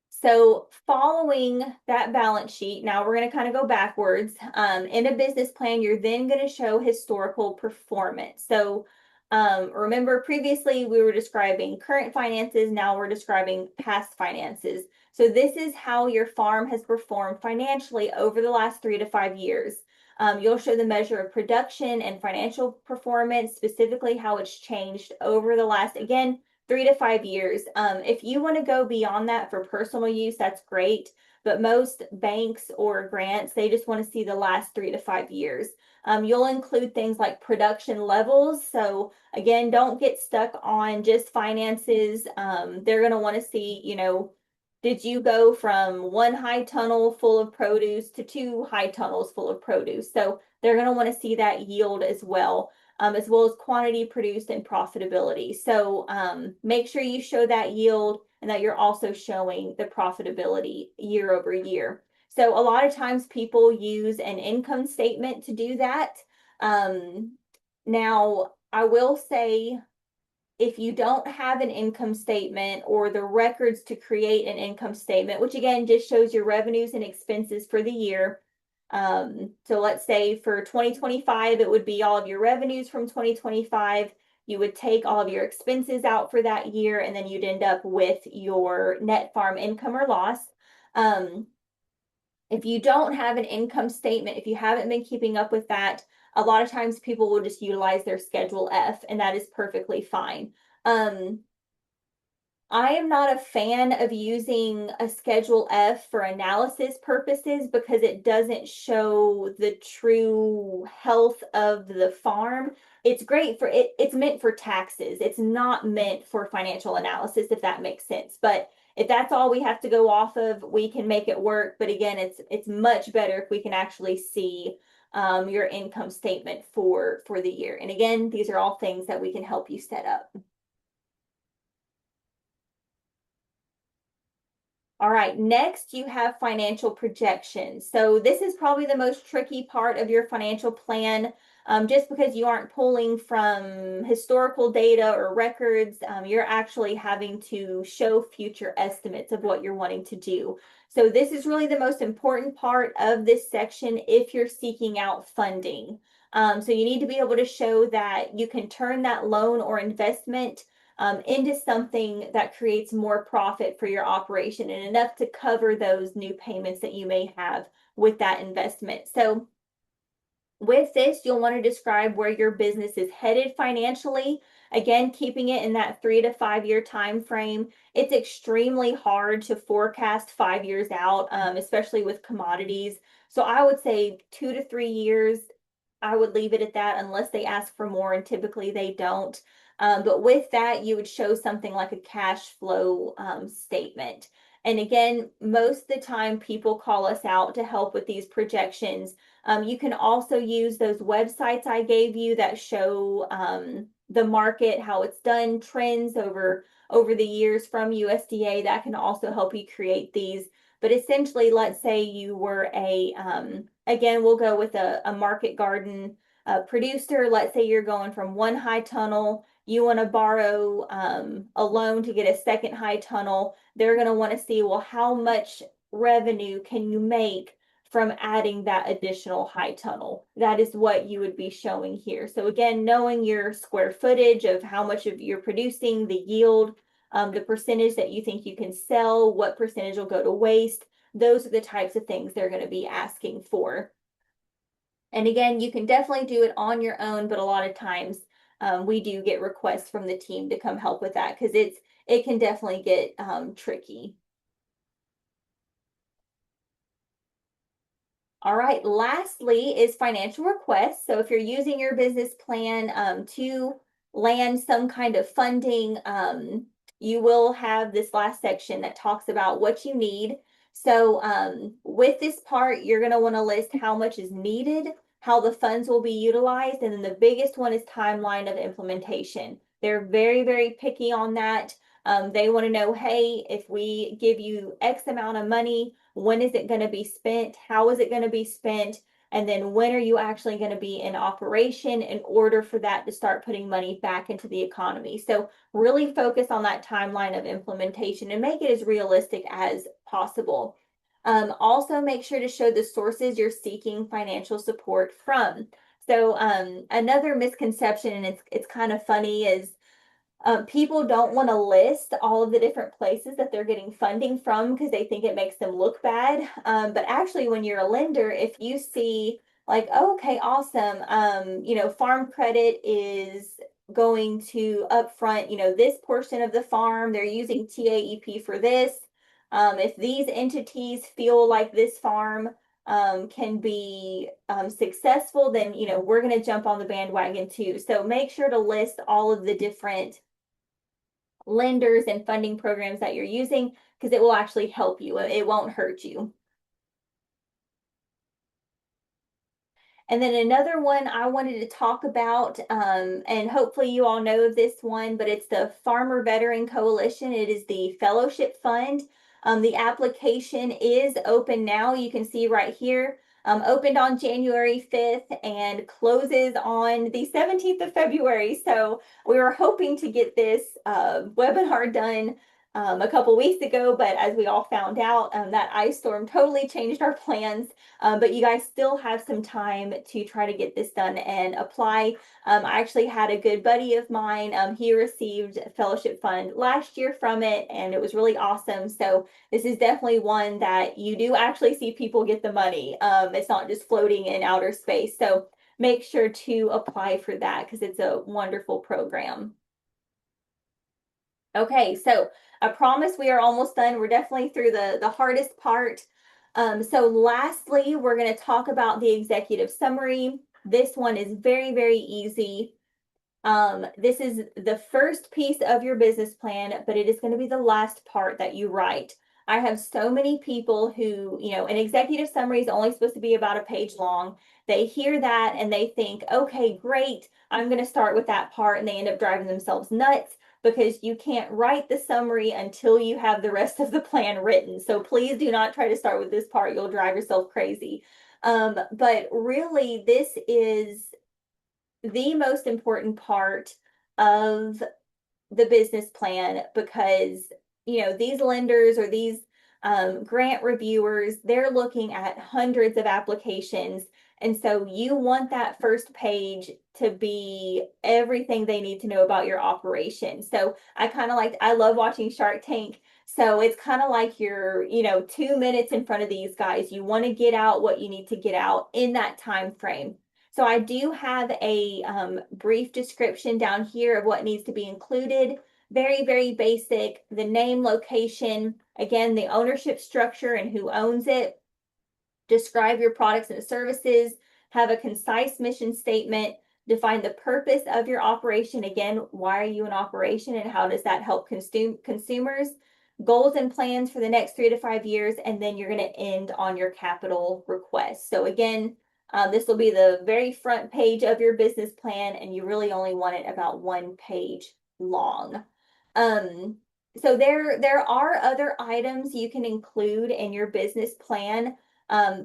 So following that balance sheet, now we're going to kind of go backwards. In a business plan, you're then going to show historical performance. So remember previously we were describing current finances, now we're describing past finances. So this is how your farm has performed financially over the last 3 to 5 years. You'll show the measure of production and financial performance, specifically how it's changed over the last, again, 3 to 5 years. If you want to go beyond that for personal use, that's great. But most banks or grants, they just want to see the last 3 to 5 years. You'll include things like production levels. So again, don't get stuck on just finances. They're going to want to see, did you go from 1 high tunnel full of produce to 2 high tunnels full of produce? So they're going to want to see that yield as well as quantity produced and profitability. So make sure you show that yield and that you're also showing the profitability year over year. So a lot of times people use an income statement to do that. Now, I will say, if you don't have an income statement or the records to create an income statement, which again just shows your revenues and expenses for the year. So let's say for 2025, it would be all of your revenues from 2025. You would take all of your expenses out for that year, and then you'd end up with your net farm income or loss. If you don't have an income statement, if you haven't been keeping up with that, a lot of times people will just utilize their Schedule F, and that is perfectly fine. I am not a fan of using a Schedule F for analysis purposes because it doesn't show the true health of the farm. It's great for it, it's meant for taxes. It's not meant for financial analysis, if that makes sense. But if that's all we have to go off of, we can make it work. But again, it's much better if we can actually see your income statement for the year. And again, these are all things that we can help you set up. All right, next you have financial projections. So this is probably the most tricky part of your financial plan, just because you aren't pulling from historical data or records. You're actually having to show future estimates of what you're wanting to do. So this is really the most important part of this section if you're seeking out funding. So you need to be able to show that you can turn that loan or investment into something that creates more profit for your operation and enough to cover those new payments that you may have with that investment. So with this, you'll want to describe where your business is headed financially. Again, keeping it in that 3 to 5 year time frame. It's extremely hard to forecast 5 years out, especially with commodities. So I would say 2 to 3 years. I would leave it at that unless they ask for more, and typically they don't. But with that, you would show something like a cash flow statement. And again, most of the time, people call us out to help with these projections. You can also use those websites I gave you that show the market, how it's done, trends over the years from USDA. That can also help you create these. But essentially, let's say you were again, we'll go with a market garden producer. Let's say you're going from one high tunnel, you want to borrow a loan to get a second high tunnel. They're going to want to see, well, how much revenue can you make from adding that additional high tunnel? That is what you would be showing here. So again, knowing your square footage of how much of you're producing, the yield, the percentage that you think you can sell, what percentage will go to waste. Those are the types of things they're going to be asking for. And again, you can definitely do it on your own, but a lot of times we do get requests from the team to come help with that because it can definitely get tricky. All right, lastly is financial requests. So if you're using your business plan to land some kind of funding, you will have this last section that talks about what you need. So with this part, you're going to want to list how much is needed, how the funds will be utilized, and then the biggest one is timeline of implementation. They're very, very picky on that. They want to know, hey, if we give you X amount of money, when is it going to be spent? How is it going to be spent? And then when are you actually going to be in operation in order for that to start putting money back into the economy? So really focus on that timeline of implementation and make it as realistic as possible. Also make sure to show the sources you're seeking financial support from. So another misconception, and it's kind of funny, is people don't want to list all of the different places that they're getting funding from because they think it makes them look bad. But actually, when you're a lender, if you see like, oh, okay, awesome, farm credit is going to upfront, this portion of the farm, they're using TAEP for this. If these entities feel like this farm can be successful, then, we're going to jump on the bandwagon too. So make sure to list all of the different lenders and funding programs that you're using because it will actually help you. It won't hurt you. And then another one I wanted to talk about, and hopefully you all know of this one, but it's the Farmer Veteran Coalition. It is the fellowship fund. The application is open now. You can see right here. Opened on January 5th and closes on the 17th of February. So we were hoping to get this webinar done a couple weeks ago, but as we all found out, that ice storm totally changed our plans. But you guys still have some time to try to get this done and apply. I actually had a good buddy of mine. He received a fellowship fund last year from it, and it was really awesome. So this is definitely one that you do actually see people get the money. It's not just floating in outer space. So make sure to apply for that because it's a wonderful program. Okay, so I promise we are almost done. We're definitely through the hardest part. So lastly, we're going to talk about the executive summary. This one is very, very easy. This is the first piece of your business plan, but it is going to be the last part that you write. I have so many people who, an executive summary is only supposed to be about a page long. They hear that and they think, okay, great, I'm going to start with that part, and they end up driving themselves nuts because you can't write the summary until you have the rest of the plan written. So please do not try to start with this part. You'll drive yourself crazy. But really, this is the most important part of the business plan because these lenders or these grant reviewers, they're looking at hundreds of applications, and so you want that first page to be everything they need to know about your operation. So I love watching Shark Tank. So it's kind of like you're 2 minutes in front of these guys. You want to get out what you need to get out in that time frame. So I do have a brief description down here of what needs to be included. Very, very basic. The name, location, again, the ownership structure and who owns it. Describe your products and services. Have a concise mission statement. Define the purpose of your operation. Again, why are you an operation and how does that help consumers? Goals and plans for the next 3 to 5 years. And then you're going to end on your capital request. So again, this will be the very front page of your business plan, and you really only want it about 1 page long. So there are other items you can include in your business plan.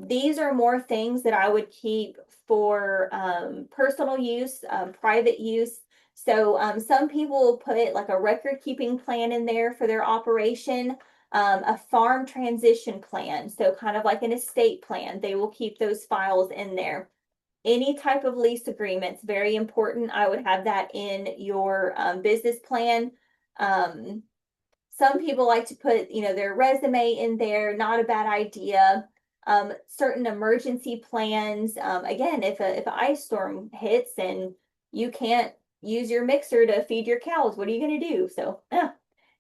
These are more things that I would keep for personal use, private use. So some people will put like a record keeping plan in there for their operation. A farm transition plan, so kind of like an estate plan. They will keep those files in there. Any type of lease agreements, very important. I would have that in your business plan. Some people like to put, their resume in there, not a bad idea. Certain emergency plans. Again, if an ice storm hits and you can't use your mixer to feed your cows, what are you going to do? So,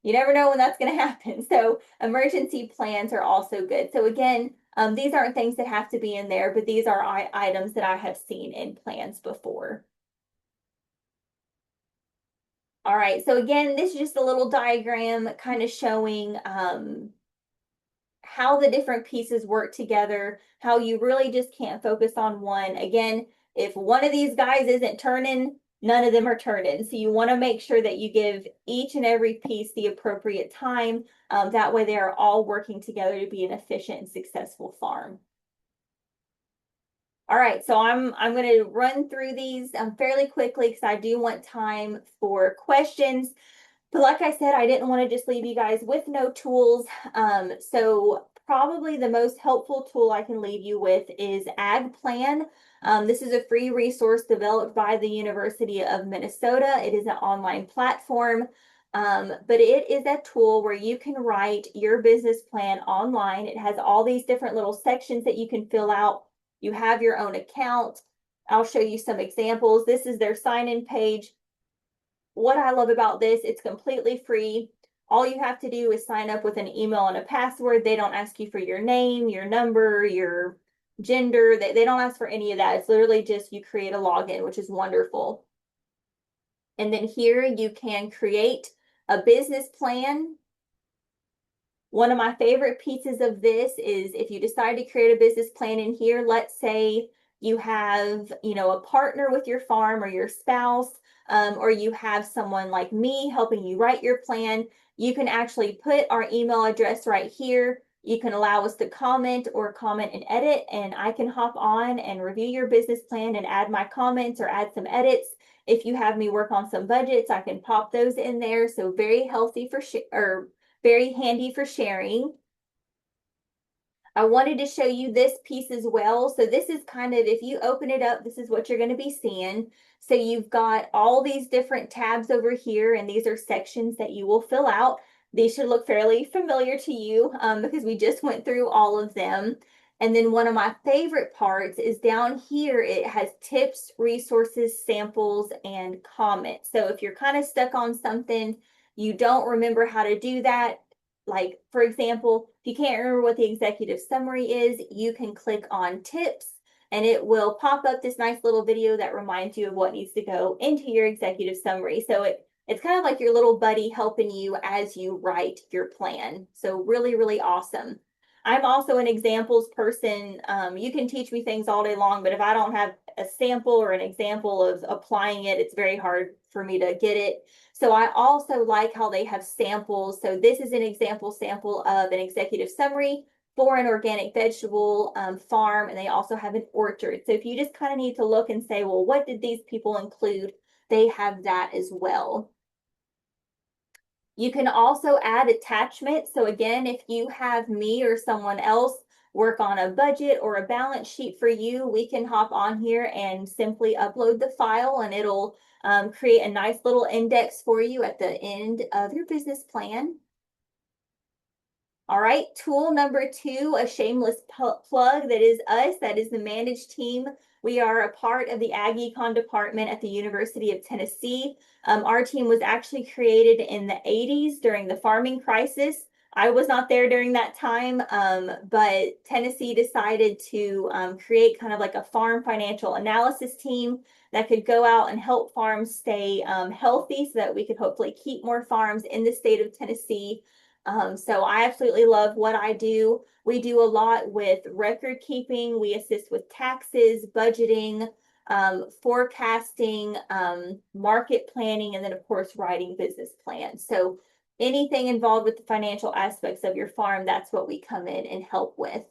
you never know when that's going to happen. So emergency plans are also good. So again, these aren't things that have to be in there, but these are items that I have seen in plans before. All right, so again, this is just a little diagram kind of showing how the different pieces work together, how you really just can't focus on one. Again, if one of these guys isn't turning, none of them are turning. So you want to make sure that you give each and every piece the appropriate time. That way they are all working together to be an efficient and successful farm. All right, so I'm going to run through these fairly quickly because I do want time for questions. But like I said, I didn't want to just leave you guys with no tools. So probably the most helpful tool I can leave you with is AgPlan. This is a free resource developed by the University of Minnesota. It is an online platform, but it is a tool where you can write your business plan online. It has all these different little sections that you can fill out. You have your own account. I'll show you some examples. This is their sign-in page. What I love about this, it's completely free. All you have to do is sign up with an email and a password. They don't ask you for your name, your number, your gender. They don't ask for any of that. It's literally just you create a login, which is wonderful. And then here you can create a business plan. One of my favorite pieces of this is if you decide to create a business plan in here, let's say you have, a partner with your farm or your spouse, or you have someone like me helping you write your plan, you can actually put our email address right here. You can allow us to comment and edit, and I can hop on and review your business plan and add my comments or add some edits. If you have me work on some budgets, I can pop those in there. So very healthy very handy for sharing. I wanted to show you this piece as well. So this is kind of, if you open it up, this is what you're going to be seeing. So you've got all these different tabs over here, and these are sections that you will fill out. These should look fairly familiar to you because we just went through all of them. And then one of my favorite parts is down here, it has tips, resources, samples, and comments. So if you're kind of stuck on something, you don't remember how to do that, like for example, if you can't remember what the executive summary is, you can click on tips and it will pop up this nice little video that reminds you of what needs to go into your executive summary. So it's kind of like your little buddy helping you as you write your plan. So really, really awesome. I'm also an examples person. You can teach me things all day long, but if I don't have a sample or an example of applying it, it's very hard for me to get it. So I also like how they have samples. So this is an example sample of an executive summary for an organic vegetable farm, and they also have an orchard. So if you just kind of need to look and say, well, what did these people include? They have that as well. You can also add attachments. So again, if you have me or someone else work on a budget or a balance sheet for you, we can hop on here and simply upload the file and it'll create a nice little index for you at the end of your business plan. All right, tool number 2, a shameless plug. That is us. That is the managed team. We are a part of the Ag Econ department at the University of Tennessee. Our team was actually created in the 80s during the farming crisis. I was not there during that time, but Tennessee decided to create kind of like a farm financial analysis team that could go out and help farms stay healthy so that we could hopefully keep more farms in the state of Tennessee. So I absolutely love what I do. We do a lot with record keeping. We assist with taxes, budgeting, forecasting, market planning, and then of course, writing business plans. So anything involved with the financial aspects of your farm, that's what we come in and help with.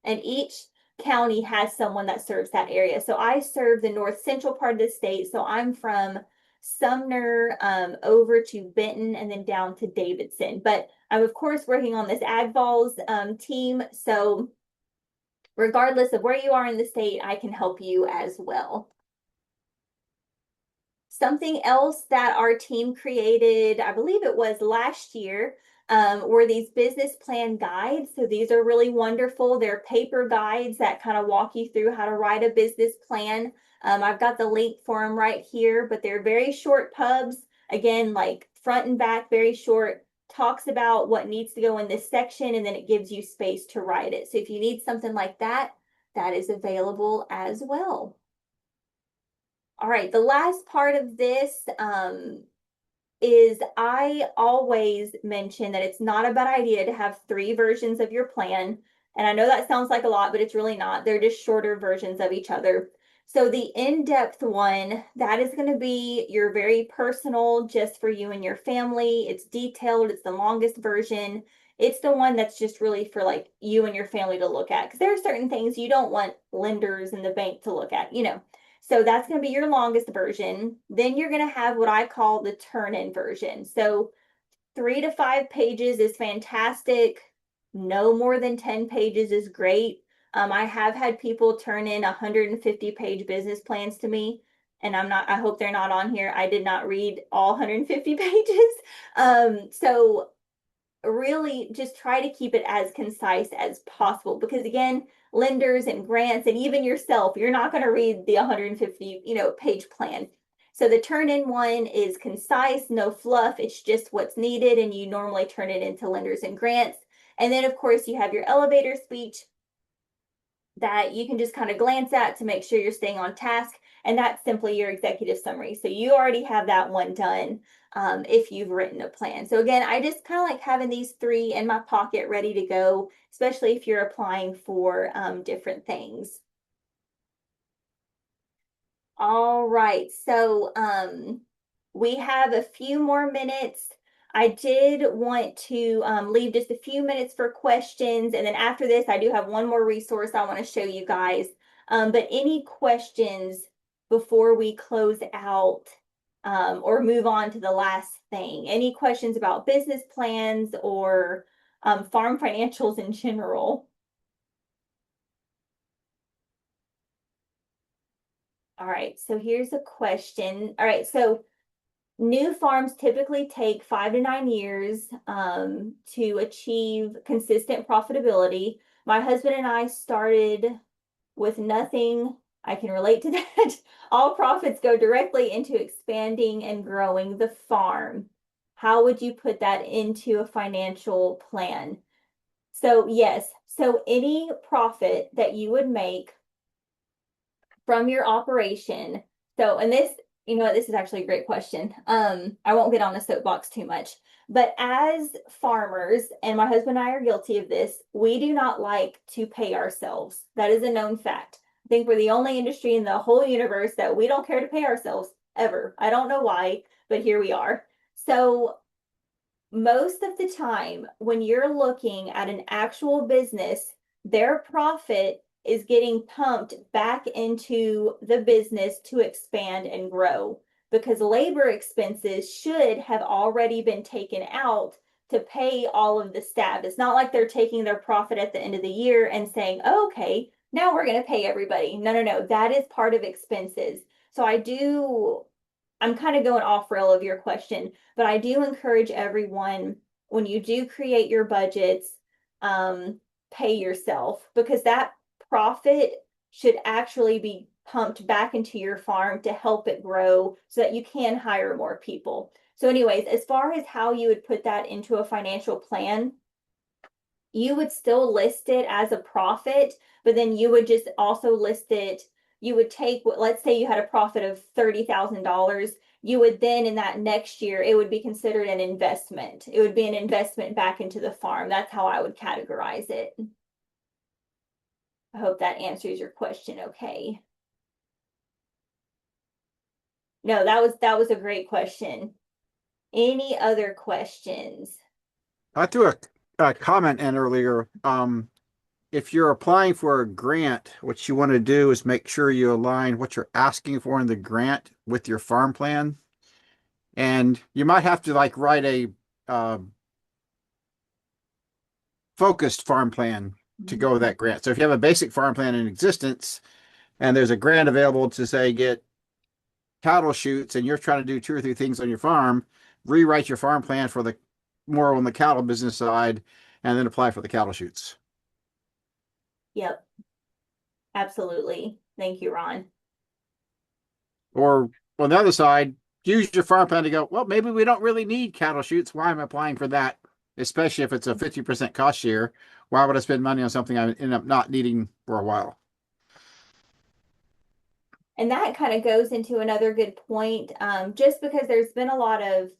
And each county has someone that serves that area. So I serve the north central part of the state. So I'm from Sumner over to Benton and then down to Davidson. But I'm of course working on this AgVOLs team. So regardless of where you are in the state, I can help you as well. Something else that our team created, I believe it was last year, were these business plan guides. So these are really wonderful. They're paper guides that kind of walk you through how to write a business plan. I've got the link for them right here, but they're very short pubs. Again, like front and back, very short, talks about what needs to go in this section, and then it gives you space to write it. So if you need something like that, that is available as well. All right, the last part of this is I always mention that it's not a bad idea to have 3 versions of your plan. And I know that sounds like a lot, but it's really not. They're just shorter versions of each other. So the in-depth one, that is going to be your very personal, just for you and your family. It's detailed. It's the longest version. It's the one that's just really for like you and your family to look at. Because there are certain things you don't want lenders in the bank to look at, you know. So that's going to be your longest version. Then you're going to have what I call the turn-in version. So 3 to 5 pages is fantastic. No more than 10 pages is great. I have had people turn in 150-page business plans to me, and I hope they're not on here. I did not read all 150 pages. So really just try to keep it as concise as possible, because again, lenders and grants and even yourself, you're not going to read the 150, page plan. So the turn-in one is concise, no fluff. It's just what's needed, and you normally turn it into lenders and grants. And then of course you have your elevator speech that you can just kind of glance at to make sure you're staying on task. And that's simply your executive summary. So you already have that one done if you've written a plan. So again, I just kind of like having these 3 in my pocket ready to go, especially if you're applying for different things. All right, so we have a few more minutes. I did want to leave just a few minutes for questions. And then after this, I do have one more resource I want to show you guys. But any questions before we close out or move on to the last thing? Any questions about business plans or farm financials in general? All right, so here's a question. All right, so new farms typically take 5 to 9 years to achieve consistent profitability. My husband and I started with nothing. I can relate to that. All profits go directly into expanding and growing the farm. how would you put that into a financial plan? So yes, so any profit that you would make from your operation. So, and this, you know what, this is actually a great question. I won't get on a soapbox too much, but as farmers, and my husband and I are guilty of this, we do not like to pay ourselves. That is a known fact. I think we're the only industry in the whole universe that we don't care to pay ourselves ever. I don't know why, but here we are. So most of the time, when you're looking at an actual business, their profit is getting pumped back into the business to expand and grow because labor expenses should have already been taken out to pay all of the staff. It's not like they're taking their profit at the end of the year and saying, oh, okay, now we're going to pay everybody. No, no, no. That is part of expenses. So I'm kind of going off rail of your question, but I do encourage everyone when you do create your budgets, pay yourself because that profit should actually be pumped back into your farm to help it grow so that you can hire more people. So, anyways, as far as how you would put that into a financial plan, you would still list it as a profit, but then you would just also list it. You would take what, let's say you had a profit of $30,000. You would then in that next year, it would be considered an investment. It would be an investment back into the farm. That's how I would categorize it. I hope that answers your question okay. No, that was a great question. Any other questions? I threw a comment in earlier. If you're applying for a grant, what you want to do is make sure you align what you're asking for in the grant with your farm plan. And you might have to like write a focused farm plan to go with that grant. So if you have a basic farm plan in existence and there's a grant available to say get cattle chutes and you're trying to do 2 or 3 things on your farm, rewrite your farm plan for the more on the cattle business side and then apply for the cattle chutes. Yep. Absolutely. Thank you, Ron. Or on the other side, use your farm plan to go, well, maybe we don't really need cattle chutes. Why am I applying for that? Especially if it's a 50% cost share. Why would I spend money on something I end up not needing for a while? And that kind of goes into another good point. Just because there's been a lot of,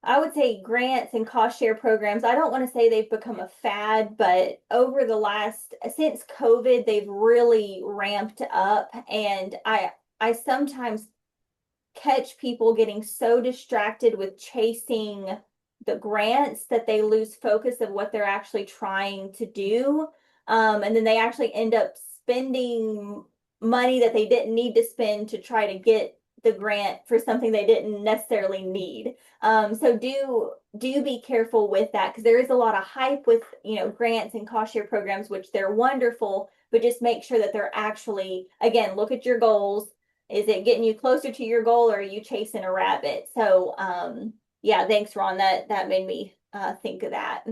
I would say, grants and cost share programs. I don't want to say they've become a fad, but over the last, since COVID, they've really ramped up. And I sometimes catch people getting so distracted with chasing the grants that they lose focus of what they're actually trying to do. And then they actually end up spending money that they didn't need to spend to try to get the grant for something they didn't necessarily need. So do be careful with that because there is a lot of hype with grants and cost share programs, which they're wonderful, but just make sure that they're actually, again, look at your goals. Is it getting you closer to your goal or are you chasing a rabbit? So yeah, thanks, Ron. That made me think of that.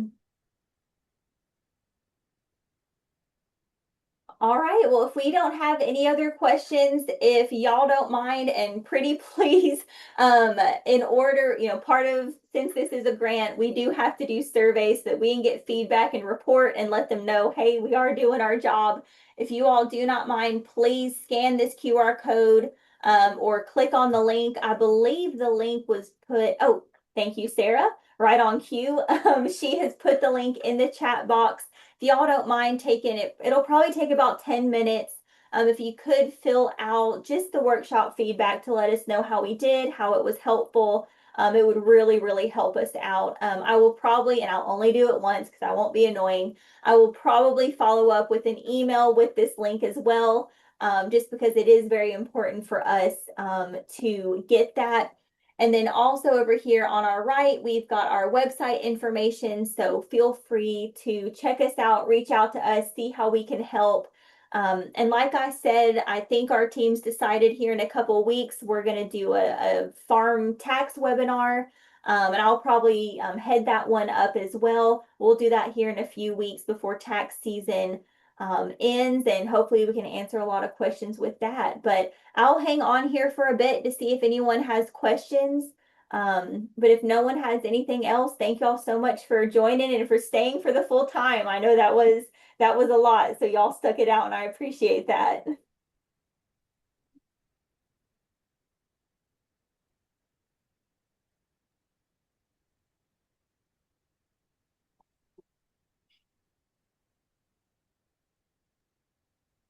All right. Well, if we don't have any other questions, if y'all don't mind, and pretty please, in order, part of, since this is a grant, we do have to do surveys so that we can get feedback and report and let them know, hey, we are doing our job. If you all do not mind, please scan this QR code or click on the link. I believe the link was put, oh, thank you, Sarah, right on cue. She has put the link in the chat box. If y'all don't mind taking it, it'll probably take about 10 minutes. If you could fill out just the workshop feedback to let us know how we did, how it was helpful, it would really, really help us out. I will probably, and I'll only do it once because I won't be annoying, I will probably follow up with an email with this link as well, just because it is very important for us to get that. And then also over here on our right, we've got our website information. So feel free to check us out, reach out to us, see how we can help. And like I said, I think our team's decided here in a couple of weeks, we're going to do a farm tax webinar. And I'll probably head that one up as well. We'll do that here in a few weeks before tax season ends, and hopefully we can answer a lot of questions with that. But I'll hang on here for a bit to see if anyone has questions. But if no one has anything else, thank y'all so much for joining and for staying for the full time. I know that was a lot, so y'all stuck it out and I appreciate that.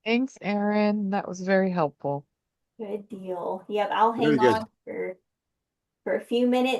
Thanks, Erin. That was very helpful. Good deal. Yep, I'll Very hang good. on for a few minutes.